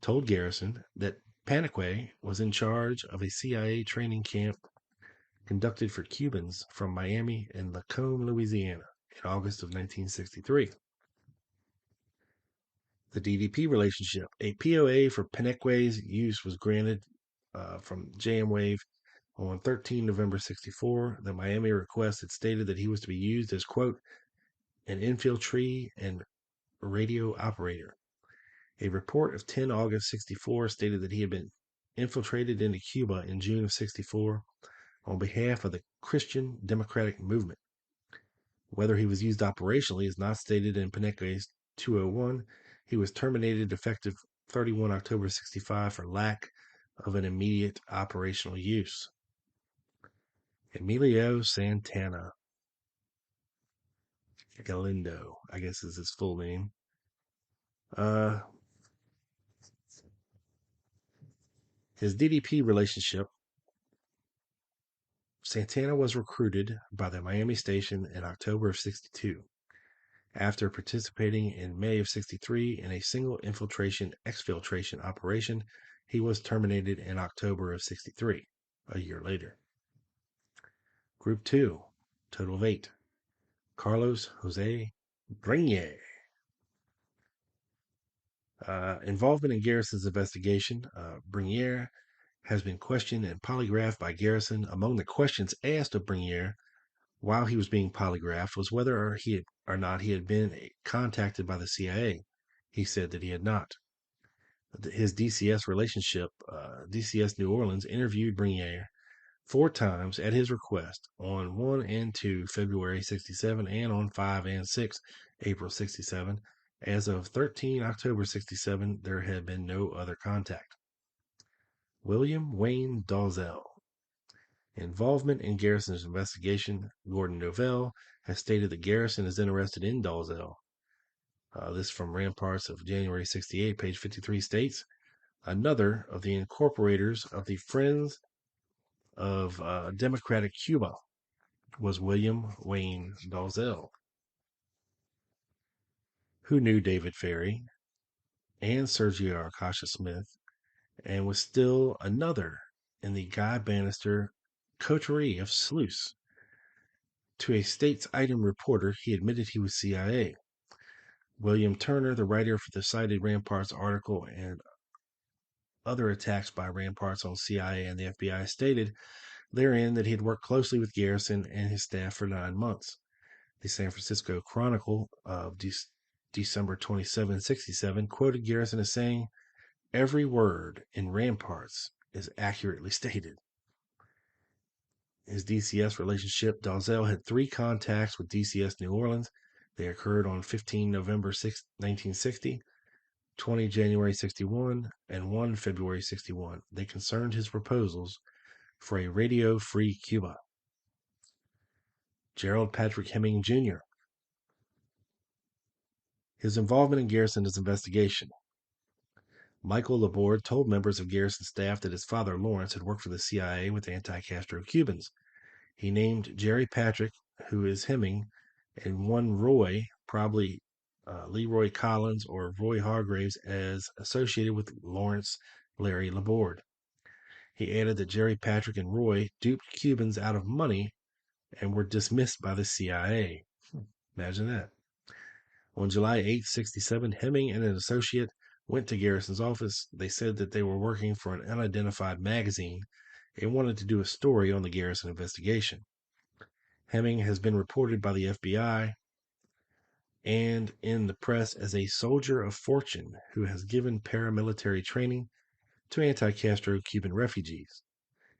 told Garrison that Paneque was in charge of a CIA training camp conducted for Cubans from Miami and Lacombe, Louisiana, in August of 1963. The DDP relationship. A POA for Paneque's use was granted from JM Wave on 13 November 64. The Miami request had stated that he was to be used as, quote, an infiltree and radio operator. A report of 10 August 64 stated that he had been infiltrated into Cuba in June of 64 on behalf of the Christian Democratic Movement. Whether he was used operationally is not stated in Paneque's 201. He was terminated effective 31 October 65 for lack of an immediate operational use. Emilio Santana Galindo, I guess is his full name. His DDP relationship. Santana was recruited by the Miami station in October of 62. After participating in May of 63 in a single infiltration-exfiltration operation, he was terminated in October of 63, a year later. Group 2, total of 8. Carlos Jose Grenier. Involvement in Garrison's investigation. Grenier has been questioned and polygraphed by Garrison. Among the questions asked of Grenier while he was being polygraphed was whether or not he had been contacted by the CIA. He said that he had not. His DCS relationship, DCS New Orleans interviewed Grenier 4 times at his request on 1 and 2 February 67 and on 5 and 6 April 67. As of 13 October 67, there had been no other contact. William Wayne Dalzell. Involvement in Garrison's investigation. Gordon Novell has stated that Garrison is interested in Dalzell. This from Ramparts of January 68, page 53 states, another of the incorporators of the Friends of Democratic Cuba. was William Wayne Dalzell, who knew David Ferry and Sergio Arcasha Smith, and was still another in the Guy Bannister coterie of sleuths. To a States Item reporter, he admitted he was CIA. William Turner, the writer for the cited Ramparts article and other attacks by Ramparts on CIA and the FBI, stated therein that he had worked closely with Garrison and his staff for 9 months. The San Francisco Chronicle of December 27, 1967 quoted Garrison as saying, "Every word in Ramparts is accurately stated." His DCS relationship: Dalzell had 3 contacts with DCS New Orleans. They occurred on 15 November 1960, 20 January 61, and 1 February 61. They concerned his proposals for a radio-free Cuba. Gerald Patrick Hemming, Jr. His involvement in Garrison's investigation. Michael Laborde told members of Garrison's staff that his father, Lawrence, had worked for the CIA with anti-Castro Cubans. He named Jerry Patrick, who is Hemming, and one Roy, probably Leroy Collins or Roy Hargraves, as associated with Lawrence Larry Laborde. He added that Jerry Patrick and Roy duped Cubans out of money and were dismissed by the CIA. Imagine that. On July 8, 1967, Hemming and an associate went to Garrison's office. They said that they were working for an unidentified magazine and wanted to do a story on the Garrison investigation. Hemming has been reported by the FBI and in the press as a soldier of fortune who has given paramilitary training to anti-Castro Cuban refugees.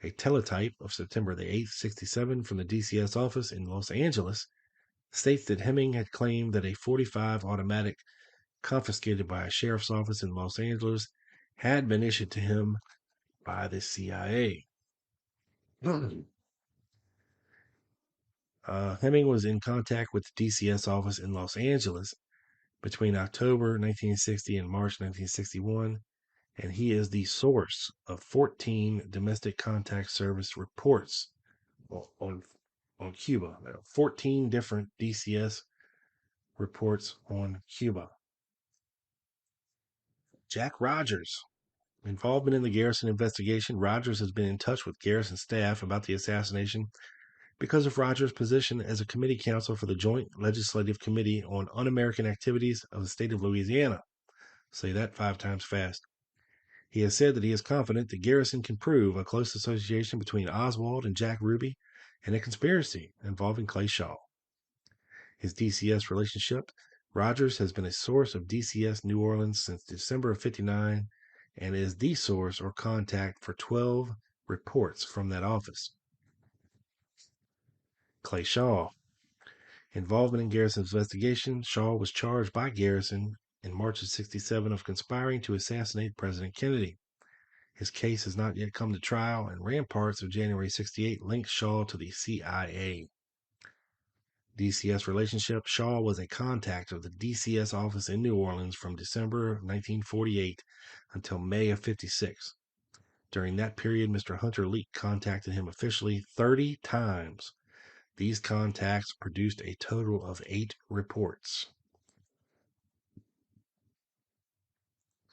A teletype of September the 8th, 1967 from the DCS office in Los Angeles states that Hemming had claimed that a .45 automatic confiscated by a sheriff's office in Los Angeles had been issued to him by the CIA. Hemming was in contact with the DCS office in Los Angeles between October 1960 and March 1961, and he is the source of 14 domestic contact service reports on Cuba. 14 different DCS reports on Cuba. Jack Rogers. Involvement in the Garrison investigation. Rogers has been in touch with Garrison staff about the assassination because of Rogers' position as a committee counsel for the Joint Legislative Committee on Un-American Activities of the state of Louisiana. Say that 5 times fast. He has said that he is confident that Garrison can prove a close association between Oswald and Jack Ruby and a conspiracy involving Clay Shaw. His DCS relationship. Rogers has been a source of DCS New Orleans since December of 1959 and is the source or contact for 12 reports from that office. Clay Shaw. Involvement in Garrison's investigation. Shaw was charged by Garrison in March of 1967 of conspiring to assassinate President Kennedy. His case has not yet come to trial, and Ramparts of January 1968 linked Shaw to the CIA. DCS relationship. Shaw was a contact of the DCS office in New Orleans from December 1948 until May of 1956. During that period, Mr. Hunter Leak contacted him officially 30 times. These contacts produced a total of 8 reports.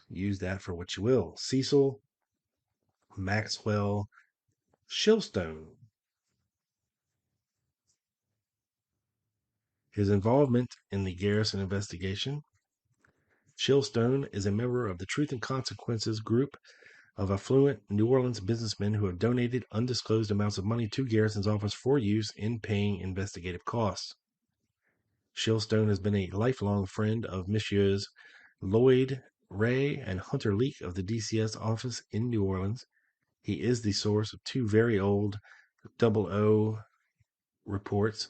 Use that for what you will. Cecil Maxwell Shilstone. His involvement in the Garrison investigation. Shilstone is a member of the Truth and Consequences group of affluent New Orleans businessmen who have donated undisclosed amounts of money to Garrison's office for use in paying investigative costs. Shilstone has been a lifelong friend of Messieurs Lloyd Ray and Hunter Leak of the DCS office in New Orleans. He is the source of 2 very old 00 reports,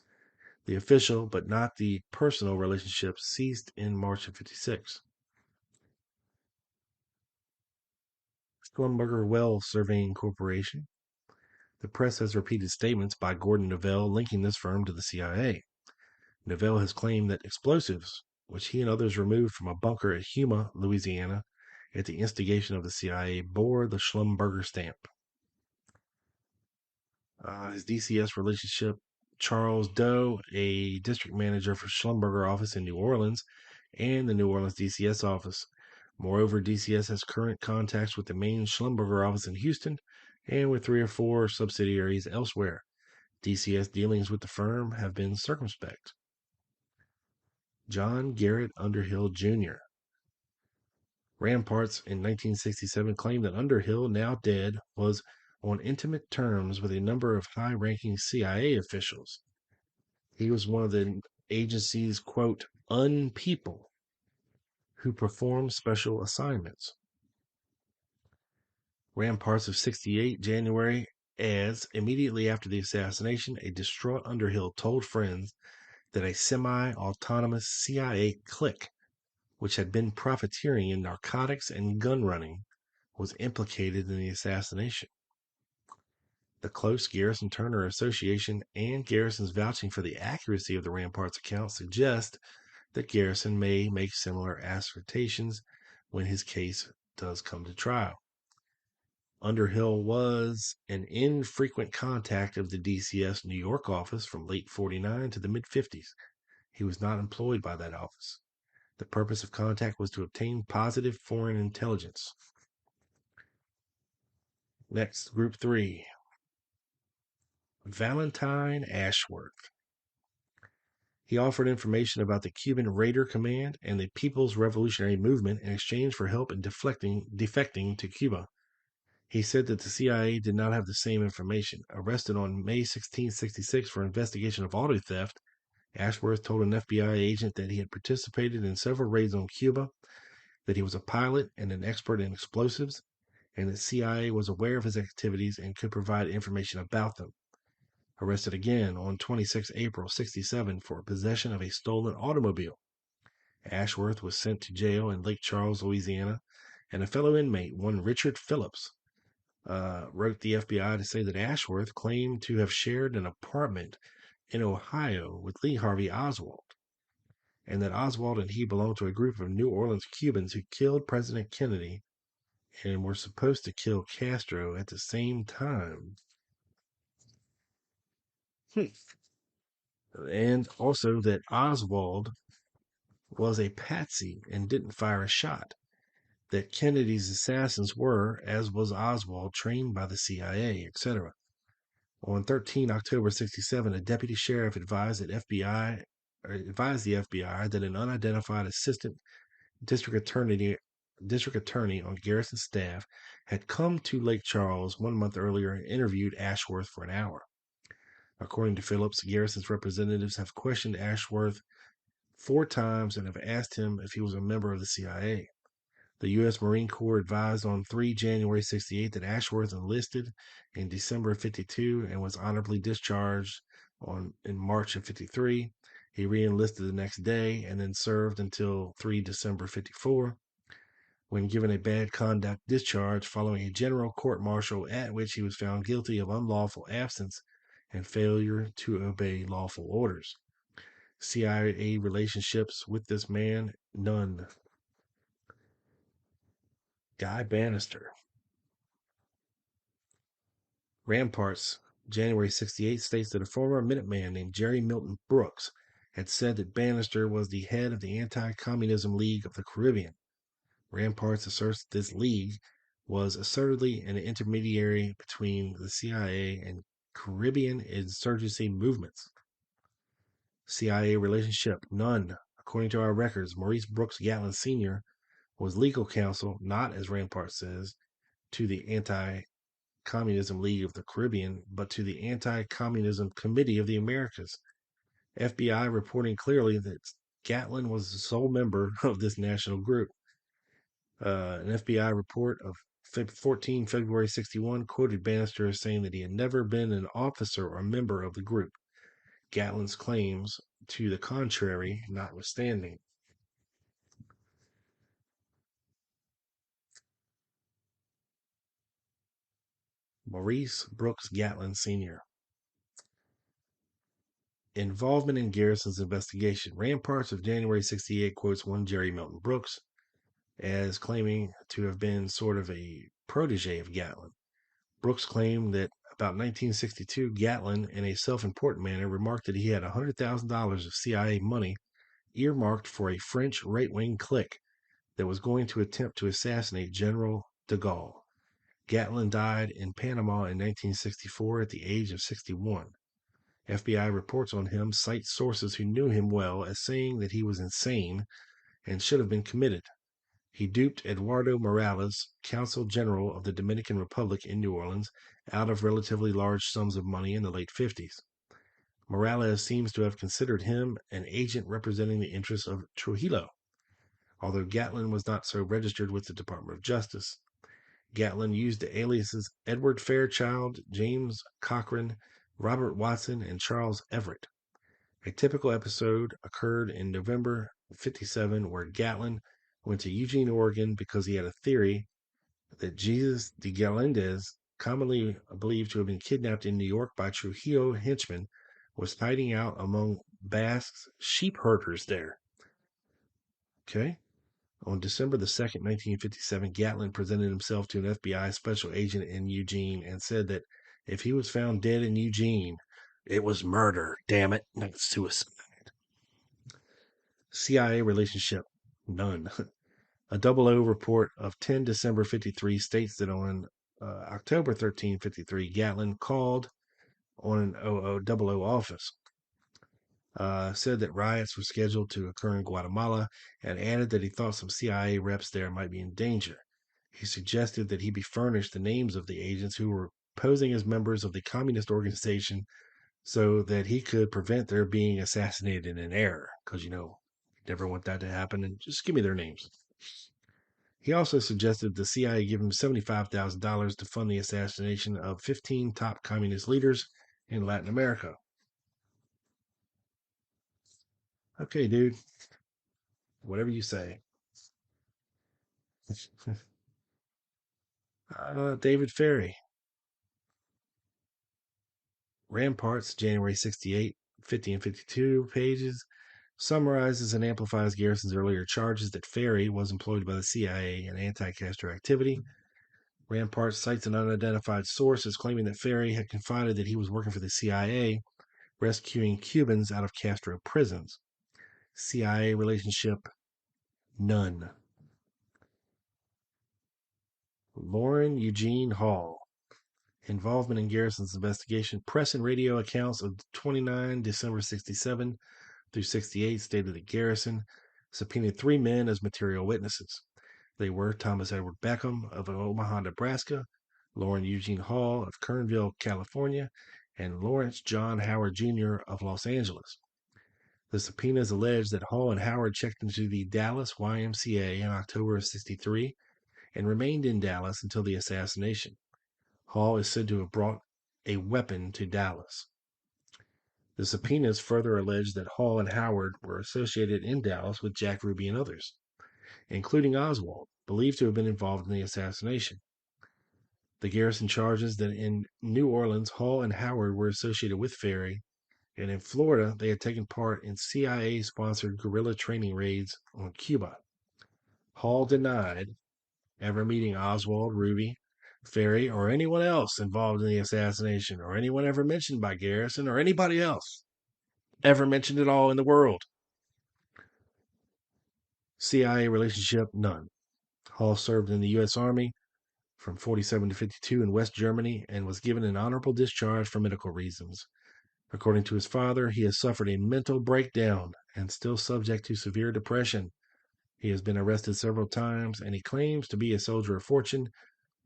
the official but not the personal relationship ceased in March of 1956. Schlumberger Well Surveying Corporation. The press has repeated statements by Gordon Novell linking this firm to the CIA. Novell has claimed that explosives, which he and others removed from a bunker at Huma, Louisiana, at the instigation of the CIA, bore the Schlumberger stamp. His DCS relationship. Charles Doe, a district manager for Schlumberger office in New Orleans, and the New Orleans DCS office. Moreover, DCS has current contacts with the main Schlumberger office in Houston and with 3 or 4 subsidiaries elsewhere. DCS dealings with the firm have been circumspect. John Garrett Underhill Jr. Ramparts in 1967 claimed that Underhill, now dead, was on intimate terms with a number of high-ranking CIA officials. He was one of the agency's, quote, unpeople who performed special assignments. Ramparts of 68, January, as immediately after the assassination, a distraught Underhill told friends that a semi-autonomous CIA clique, which had been profiteering in narcotics and gun running, was implicated in the assassination. The close Garrison-Turner association and Garrison's vouching for the accuracy of the Ramparts account suggest that Garrison may make similar assertions when his case does come to trial. Underhill was an infrequent contact of the DCS New York office from late 49 to the mid-50s. He was not employed by that office. The purpose of contact was to obtain positive foreign intelligence. Next, Group 3. Valentine Ashworth. He offered information about the Cuban Raider Command and the People's Revolutionary Movement in exchange for help in defecting to Cuba. He said that the CIA did not have the same information. Arrested on May 16, 1966 for investigation of auto theft, Ashworth told an FBI agent that he had participated in several raids on Cuba, that he was a pilot and an expert in explosives, and that CIA was aware of his activities and could provide information about them. Arrested again on 26 April 1967 for possession of a stolen automobile. Ashworth was sent to jail in Lake Charles, Louisiana, and a fellow inmate, one Richard Phillips, wrote the FBI to say that Ashworth claimed to have shared an apartment in Ohio with Lee Harvey Oswald, and that Oswald and he belonged to a group of New Orleans Cubans who killed President Kennedy and were supposed to kill Castro at the same time. And also that Oswald was a patsy and didn't fire a shot. That Kennedy's assassins were, as was Oswald, trained by the CIA, etc. On 13 October 1967, a deputy sheriff advised the FBI that an unidentified assistant district attorney on Garrison's staff had come to Lake Charles 1 month earlier and interviewed Ashworth for an hour. According to Phillips, Garrison's representatives have questioned Ashworth 4 times and have asked him if he was a member of the CIA. The U.S. Marine Corps advised on 3 January 1968 that Ashworth enlisted in December of 1952 and was honorably discharged in March of 1953. He re-enlisted the next day and then served until 3 December 1954. When given a bad conduct discharge following a general court-martial at which he was found guilty of unlawful absence and failure to obey lawful orders. CIA relationships with this man, none. Guy Bannister. Ramparts, January 1968, states that a former Minuteman named Jerry Milton Brooks had said that Bannister was the head of the Anti-Communism League of the Caribbean. Ramparts asserts that this league was assertedly an intermediary between the CIA and Caribbean insurgency movements. CIA relationship, none. According to our records, Maurice Brooks Gatlin Sr. was legal counsel, not, as Rampart says, to the Anti-Communism League of the Caribbean, but to the Anti-Communism Committee of the Americas. FBI reporting clearly that Gatlin was the sole member of this national group. An FBI report of 14 February 1961 quoted Bannister as saying that he had never been an officer or member of the group, Gatlin's claims to the contrary notwithstanding. Maurice Brooks Gatlin Sr. Involvement in Garrison's investigation. Ramparts of January 1968 quotes one Jerry Milton Brooks as claiming to have been sort of a protege of Gatlin. Brooks claimed that about 1962, Gatlin, in a self-important manner, remarked that he had $100,000 of CIA money earmarked for a French right-wing clique that was going to attempt to assassinate General de Gaulle. Gatlin died in Panama in 1964 at the age of 61. FBI reports on him cite sources who knew him well as saying that he was insane and should have been committed. He duped Eduardo Morales, consul general of the Dominican Republic in New Orleans, out of relatively large sums of money in the late 50s. Morales seems to have considered him an agent representing the interests of Trujillo, although Gatlin was not so registered with the Department of Justice. Gatlin used the aliases Edward Fairchild, James Cochran, Robert Watson, and Charles Everett. A typical episode occurred in November 57 where Gatlin went to Eugene, Oregon because he had a theory that Jesus de Galindez, commonly believed to have been kidnapped in New York by Trujillo henchmen, was hiding out among Basque sheep herders there. Okay. On December the 2nd, 1957, Gatlin presented himself to an FBI special agent in Eugene and said that if he was found dead in Eugene, it was murder, damn it, not suicide. CIA relationship, none. A 00 report of 10 December 53 states that on October 13, 53, Gatlin called on an 00 office, said that riots were scheduled to occur in Guatemala, and added that he thought some CIA reps there might be in danger. He suggested that he be furnished the names of the agents who were posing as members of the communist organization so that he could prevent their being assassinated in error, because, you never want that to happen, and just give me their names. He also suggested the CIA give him $75,000 to fund the assassination of 15 top communist leaders in Latin America. Okay, dude. Whatever you say. David Ferry. Ramparts, January 68, 50 and 52 pages, summarizes and amplifies Garrison's earlier charges that Ferry was employed by the CIA in anti-Castro activity. Ramparts cites an unidentified source as claiming that Ferry had confided that he was working for the CIA, rescuing Cubans out of Castro prisons. CIA relationship, none. Lauren Eugene Hall. Involvement in Garrison's investigation. Press and radio accounts of 29 December 67 through 68 stated that Garrison subpoenaed 3 men as material witnesses. They were Thomas Edward Beckham of Omaha, Nebraska, Lauren Eugene Hall of Kernville, California, and Lawrence John Howard Jr. of Los Angeles. The subpoenas allege that Hall and Howard checked into the Dallas YMCA in October of 63 and remained in Dallas until the assassination. Hall is said to have brought a weapon to Dallas. The subpoenas further allege that Hall and Howard were associated in Dallas with Jack Ruby and others, including Oswald, believed to have been involved in the assassination. The Garrison charges that in New Orleans, Hall and Howard were associated with Ferry, and in Florida, they had taken part in CIA-sponsored guerrilla training raids on Cuba. Hall denied ever meeting Oswald, Ruby, Ferry, or anyone else involved in the assassination, or anyone ever mentioned by Garrison, or anybody else ever mentioned at all in the world. CIA relationship, none. Hall served in the U.S. Army from 47 to 52 in West Germany and was given an honorable discharge for medical reasons. According to his father, he has suffered a mental breakdown and still subject to severe depression. He has been arrested several times, and he claims to be a soldier of fortune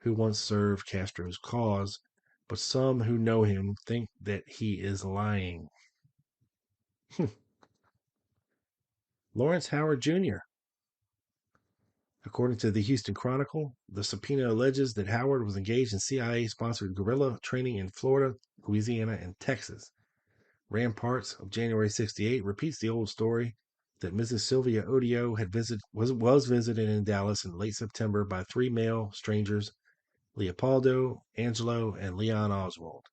who once served Castro's cause, but some who know him think that he is lying. Lawrence Howard Jr. According to the Houston Chronicle, the subpoena alleges that Howard was engaged in CIA-sponsored guerrilla training in Florida, Louisiana, and Texas. Ramparts of January 68 repeats the old story that Mrs. Sylvia Odio was visited in Dallas in late September by 3 male strangers, Leopoldo, Angelo, and Leon Oswald.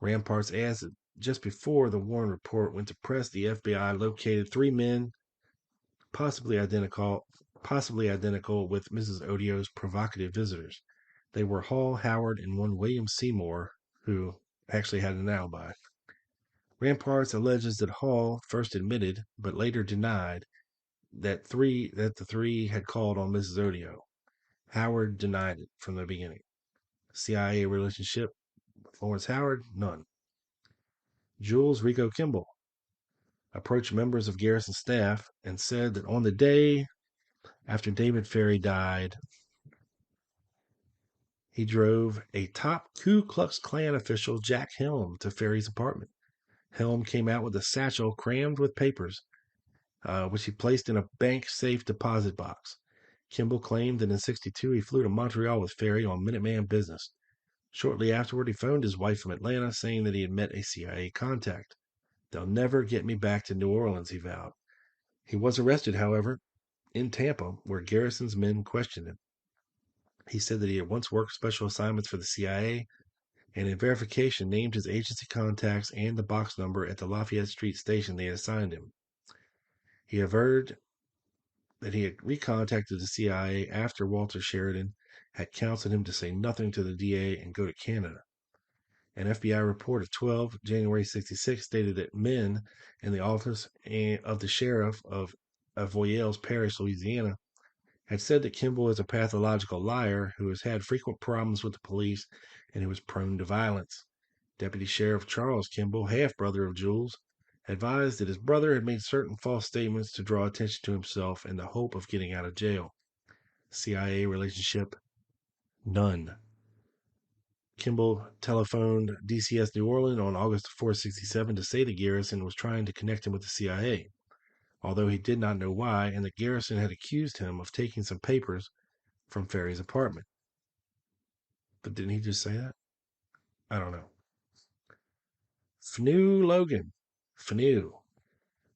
Ramparts adds that just before the Warren report went to press, the FBI located 3 men, possibly identical with Mrs. Odio's provocative visitors. They were Hall, Howard, and one William Seymour, who actually had an alibi. Ramparts alleges that Hall first admitted, but later denied, that the three had called on Mrs. Odio. Howard denied it from the beginning. CIA relationship with Lawrence Howard? None. Jules Rico Kimball approached members of Garrison staff and said that on the day after David Ferry died, he drove a top Ku Klux Klan official, Jack Helm, to Ferry's apartment. Helm came out with a satchel crammed with papers, which he placed in a bank safe deposit box. Kimball claimed that in '62 he flew to Montreal with Ferry on Minuteman business. Shortly afterward, he phoned his wife from Atlanta, saying that he had met a CIA contact. "They'll never get me back to New Orleans," he vowed. He was arrested, however, in Tampa, where Garrison's men questioned him. He said that he had once worked special assignments for the CIA, and in verification named his agency contacts and the box number at the Lafayette Street station they had assigned him. He averred that he had recontacted the CIA after Walter Sheridan had counseled him to say nothing to the DA and go to Canada. An FBI report of 12 January 66 stated that men in the office of the sheriff of Avoyelles Parish, Louisiana, had said that Kimball is a pathological liar who has had frequent problems with the police and who is prone to violence. Deputy Sheriff Charles Kimball, half-brother of Jules, advised that his brother had made certain false statements to draw attention to himself in the hope of getting out of jail. CIA relationship? None. Kimball telephoned DCS New Orleans on August 4, '67 to say that Garrison was trying to connect him with the CIA, although he did not know why, and that Garrison had accused him of taking some papers from Ferry's apartment. But didn't he just say that? I don't know. FNU Logan. FNU.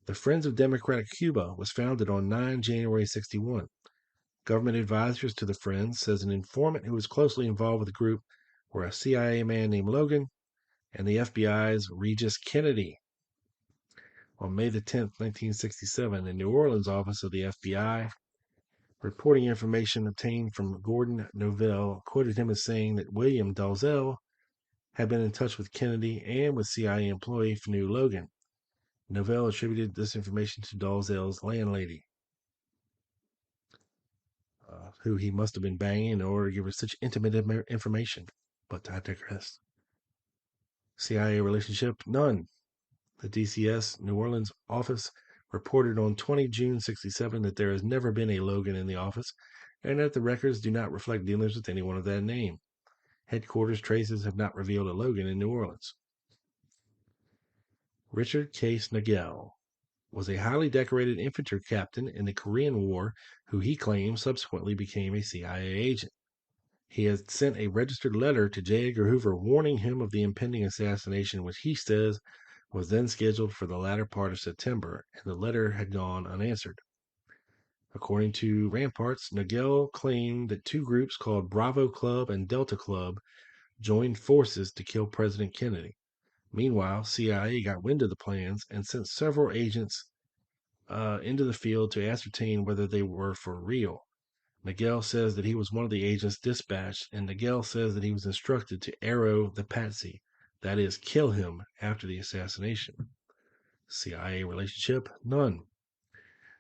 The Friends of Democratic Cuba was founded on 9 January '61. Government advisors to the Friends says an informant who was closely involved with the group were a CIA man named Logan and the FBI's Regis Kennedy. On May the 10th, 1967, the New Orleans office of the FBI, reporting information obtained from Gordon Novell, quoted him as saying that William Dalzell had been in touch with Kennedy and with CIA employee FNU Logan. Novell attributed this information to Dalzell's landlady, who he must have been banging in order to give her such intimate information. But I digress. CIA relationship? None. The DCS New Orleans office reported on 20 June '67 that there has never been a Logan in the office and that the records do not reflect dealings with anyone of that name. Headquarters traces have not revealed a Logan in New Orleans. Richard Case Nagel was a highly decorated infantry captain in the Korean War who he claims subsequently became a CIA agent. He had sent a registered letter to J. Edgar Hoover warning him of the impending assassination, which he says was then scheduled for the latter part of September, and the letter had gone unanswered. According to Ramparts, Nagel claimed that two groups called Bravo Club and Delta Club joined forces to kill President Kennedy. Meanwhile, CIA got wind of the plans and sent several agents into the field to ascertain whether they were for real. Nagel says that he was one of the agents dispatched, and Nagel says that he was instructed to arrow the patsy, that is, kill him after the assassination. CIA relationship? None.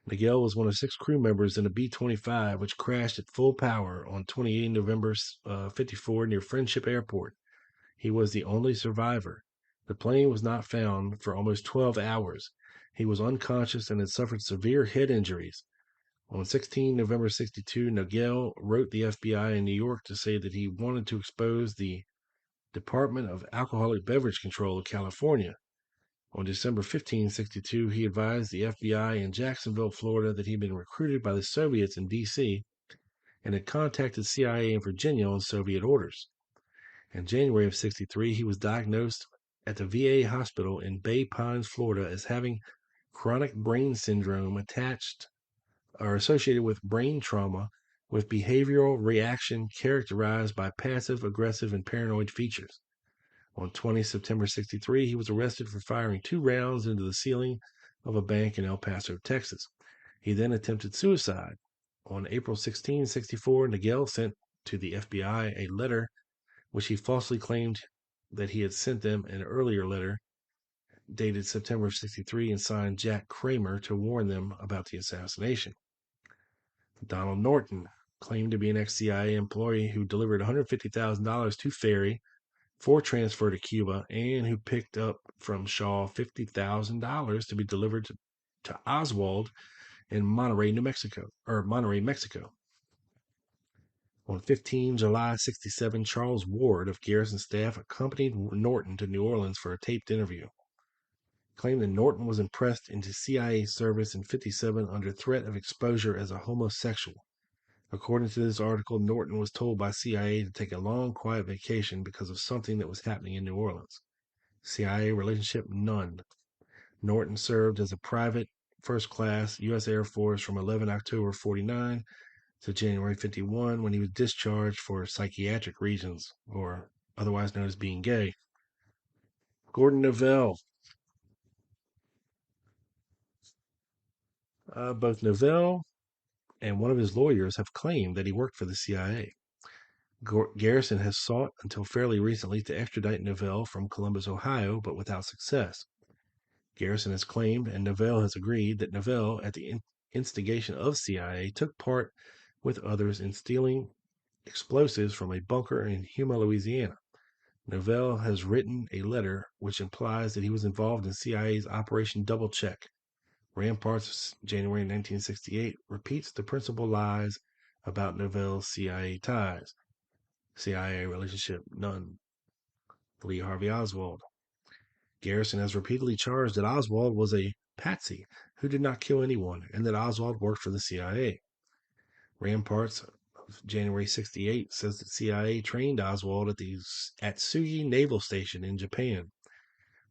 Nagel was one of 6 crew members in a B-25 which crashed at full power on 28 November '54 near Friendship Airport. He was the only survivor. The plane was not found for almost 12 hours. He was unconscious and had suffered severe head injuries. On 16 November '62, Nagel wrote the FBI in New York to say that he wanted to expose the Department of Alcoholic Beverage Control of California. On December 15, '62, he advised the FBI in Jacksonville, Florida, that he had been recruited by the Soviets in D.C. and had contacted CIA in Virginia on Soviet orders. In January of '63, he was diagnosed at the VA hospital in Bay Pines, Florida, as having chronic brain syndrome associated with brain trauma with behavioral reaction characterized by passive, aggressive, and paranoid features. On 20 September '63, he was arrested for firing 2 rounds into the ceiling of a bank in El Paso, Texas. He then attempted suicide. On April 16, '64, Nagel sent to the FBI a letter which he falsely claimed that he had sent them an earlier letter dated September of 63 and signed Jack Kramer to warn them about the assassination. Donald Norton claimed to be an ex-CIA employee who delivered $150,000 to Ferry for transfer to Cuba and who picked up from Shaw $50,000 to be delivered to Oswald in Monterey, Mexico. On 15 July 67, Charles Ward of Garrison staff accompanied Norton to New Orleans for a taped interview. Claimed that Norton was impressed into CIA service in 57 under threat of exposure as a homosexual. According to this article, Norton was told by CIA to take a long, quiet vacation because of something that was happening in New Orleans. CIA relationship, none. Norton served as a private first class U.S. Air Force from 11 October 49 to January 51 when he was discharged for psychiatric reasons, or otherwise known as being gay. Gordon Novell. Both Novell and one of his lawyers have claimed that he worked for the CIA. Garrison has sought until fairly recently to extradite Novell from Columbus, Ohio, but without success. Garrison has claimed, and Novell has agreed, that Novell, at the instigation of CIA, took part with others in stealing explosives from a bunker in Yuma, Louisiana. Novell has written a letter which implies that he was involved in CIA's Operation Double Check. Ramparts, January 1968, repeats the principal lies about Novell's CIA ties. CIA relationship, none. Lee Harvey Oswald. Garrison has repeatedly charged that Oswald was a patsy who did not kill anyone and that Oswald worked for the CIA. Ramparts of January 68 says that CIA trained Oswald at Tsugi Naval Station in Japan,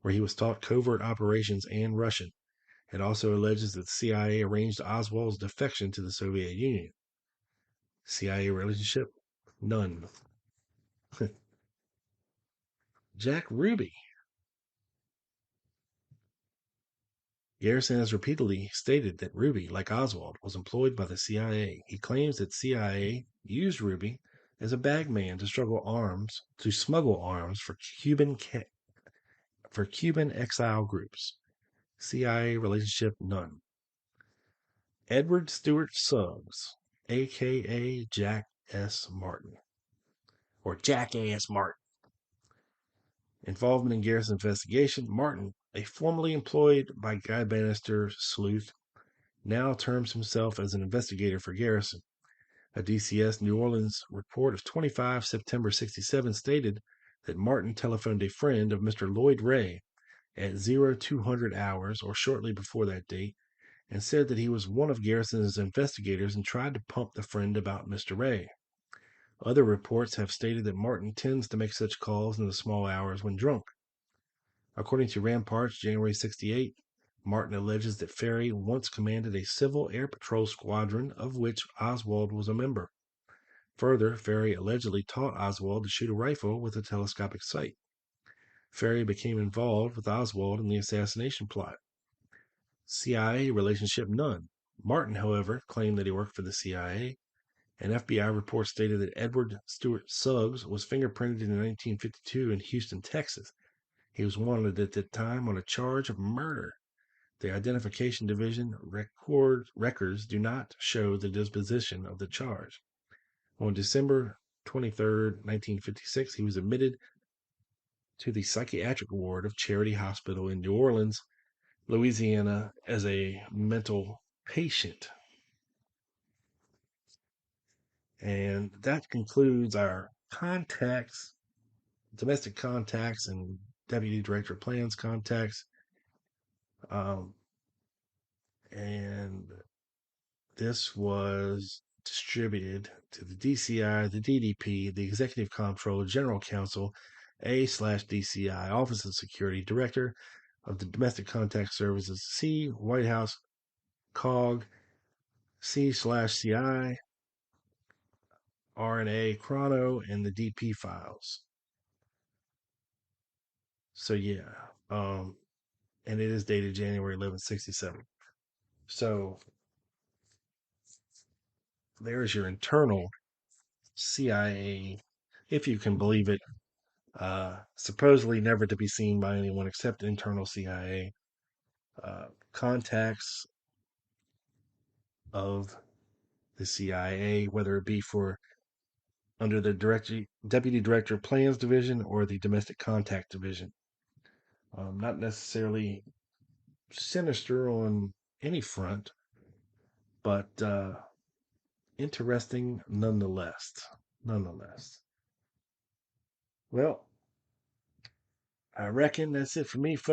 where he was taught covert operations and Russian. It also alleges that the CIA arranged Oswald's defection to the Soviet Union. CIA relationship, none. Jack Ruby. Garrison has repeatedly stated that Ruby, like Oswald, was employed by the CIA. He claims that CIA used Ruby as a bagman to smuggle arms for Cuban exile groups. CIA relationship, none. Edward Stewart Suggs, a.k.a. Jack S. Martin, or Jackass Martin. Involvement in Garrison's investigation, Martin, a formerly employed by Guy Bannister sleuth, now terms himself as an investigator for Garrison. A DCS New Orleans report of 25 September 67 stated that Martin telephoned a friend of Mr. Lloyd Ray at 0200 hours or shortly before that date and said that he was one of Garrison's investigators and tried to pump the friend about Mr. Ray. Other reports have stated that Martin tends to make such calls in the small hours when drunk. According to Ramparts, January 68, Martin alleges that Ferry once commanded a civil air patrol squadron of which Oswald was a member. Further, Ferry allegedly taught Oswald to shoot a rifle with a telescopic sight. Ferry became involved with Oswald in the assassination plot. CIA relationship, none. Martin, however, claimed that he worked for the CIA. An FBI report stated that Edward Stewart Suggs was fingerprinted in 1952 in Houston, Texas. He was wanted at that time on a charge of murder. The Identification Division records do not show the disposition of the charge. On December 23, 1956, he was admitted to the psychiatric ward of Charity Hospital in New Orleans, Louisiana, as a mental patient. And that concludes our domestic contacts, and Deputy Director of Plans contacts. And this was distributed to the DCI, the DDP, the Executive Comptroller, General Counsel, A/DCI, Office of Security, Director of the Domestic Contact Services, C, White House, COG, C/CI, RNA, Chrono, and the DP files. So yeah, and it is dated January 11, 67. So there's your internal CIA, if you can believe it, supposedly never to be seen by anyone except internal CIA. Contacts of the CIA, whether it be for under the Deputy Director of Plans Division or the Domestic Contact Division. Not necessarily sinister on any front, but interesting nonetheless. Well, I reckon that's it for me, folks.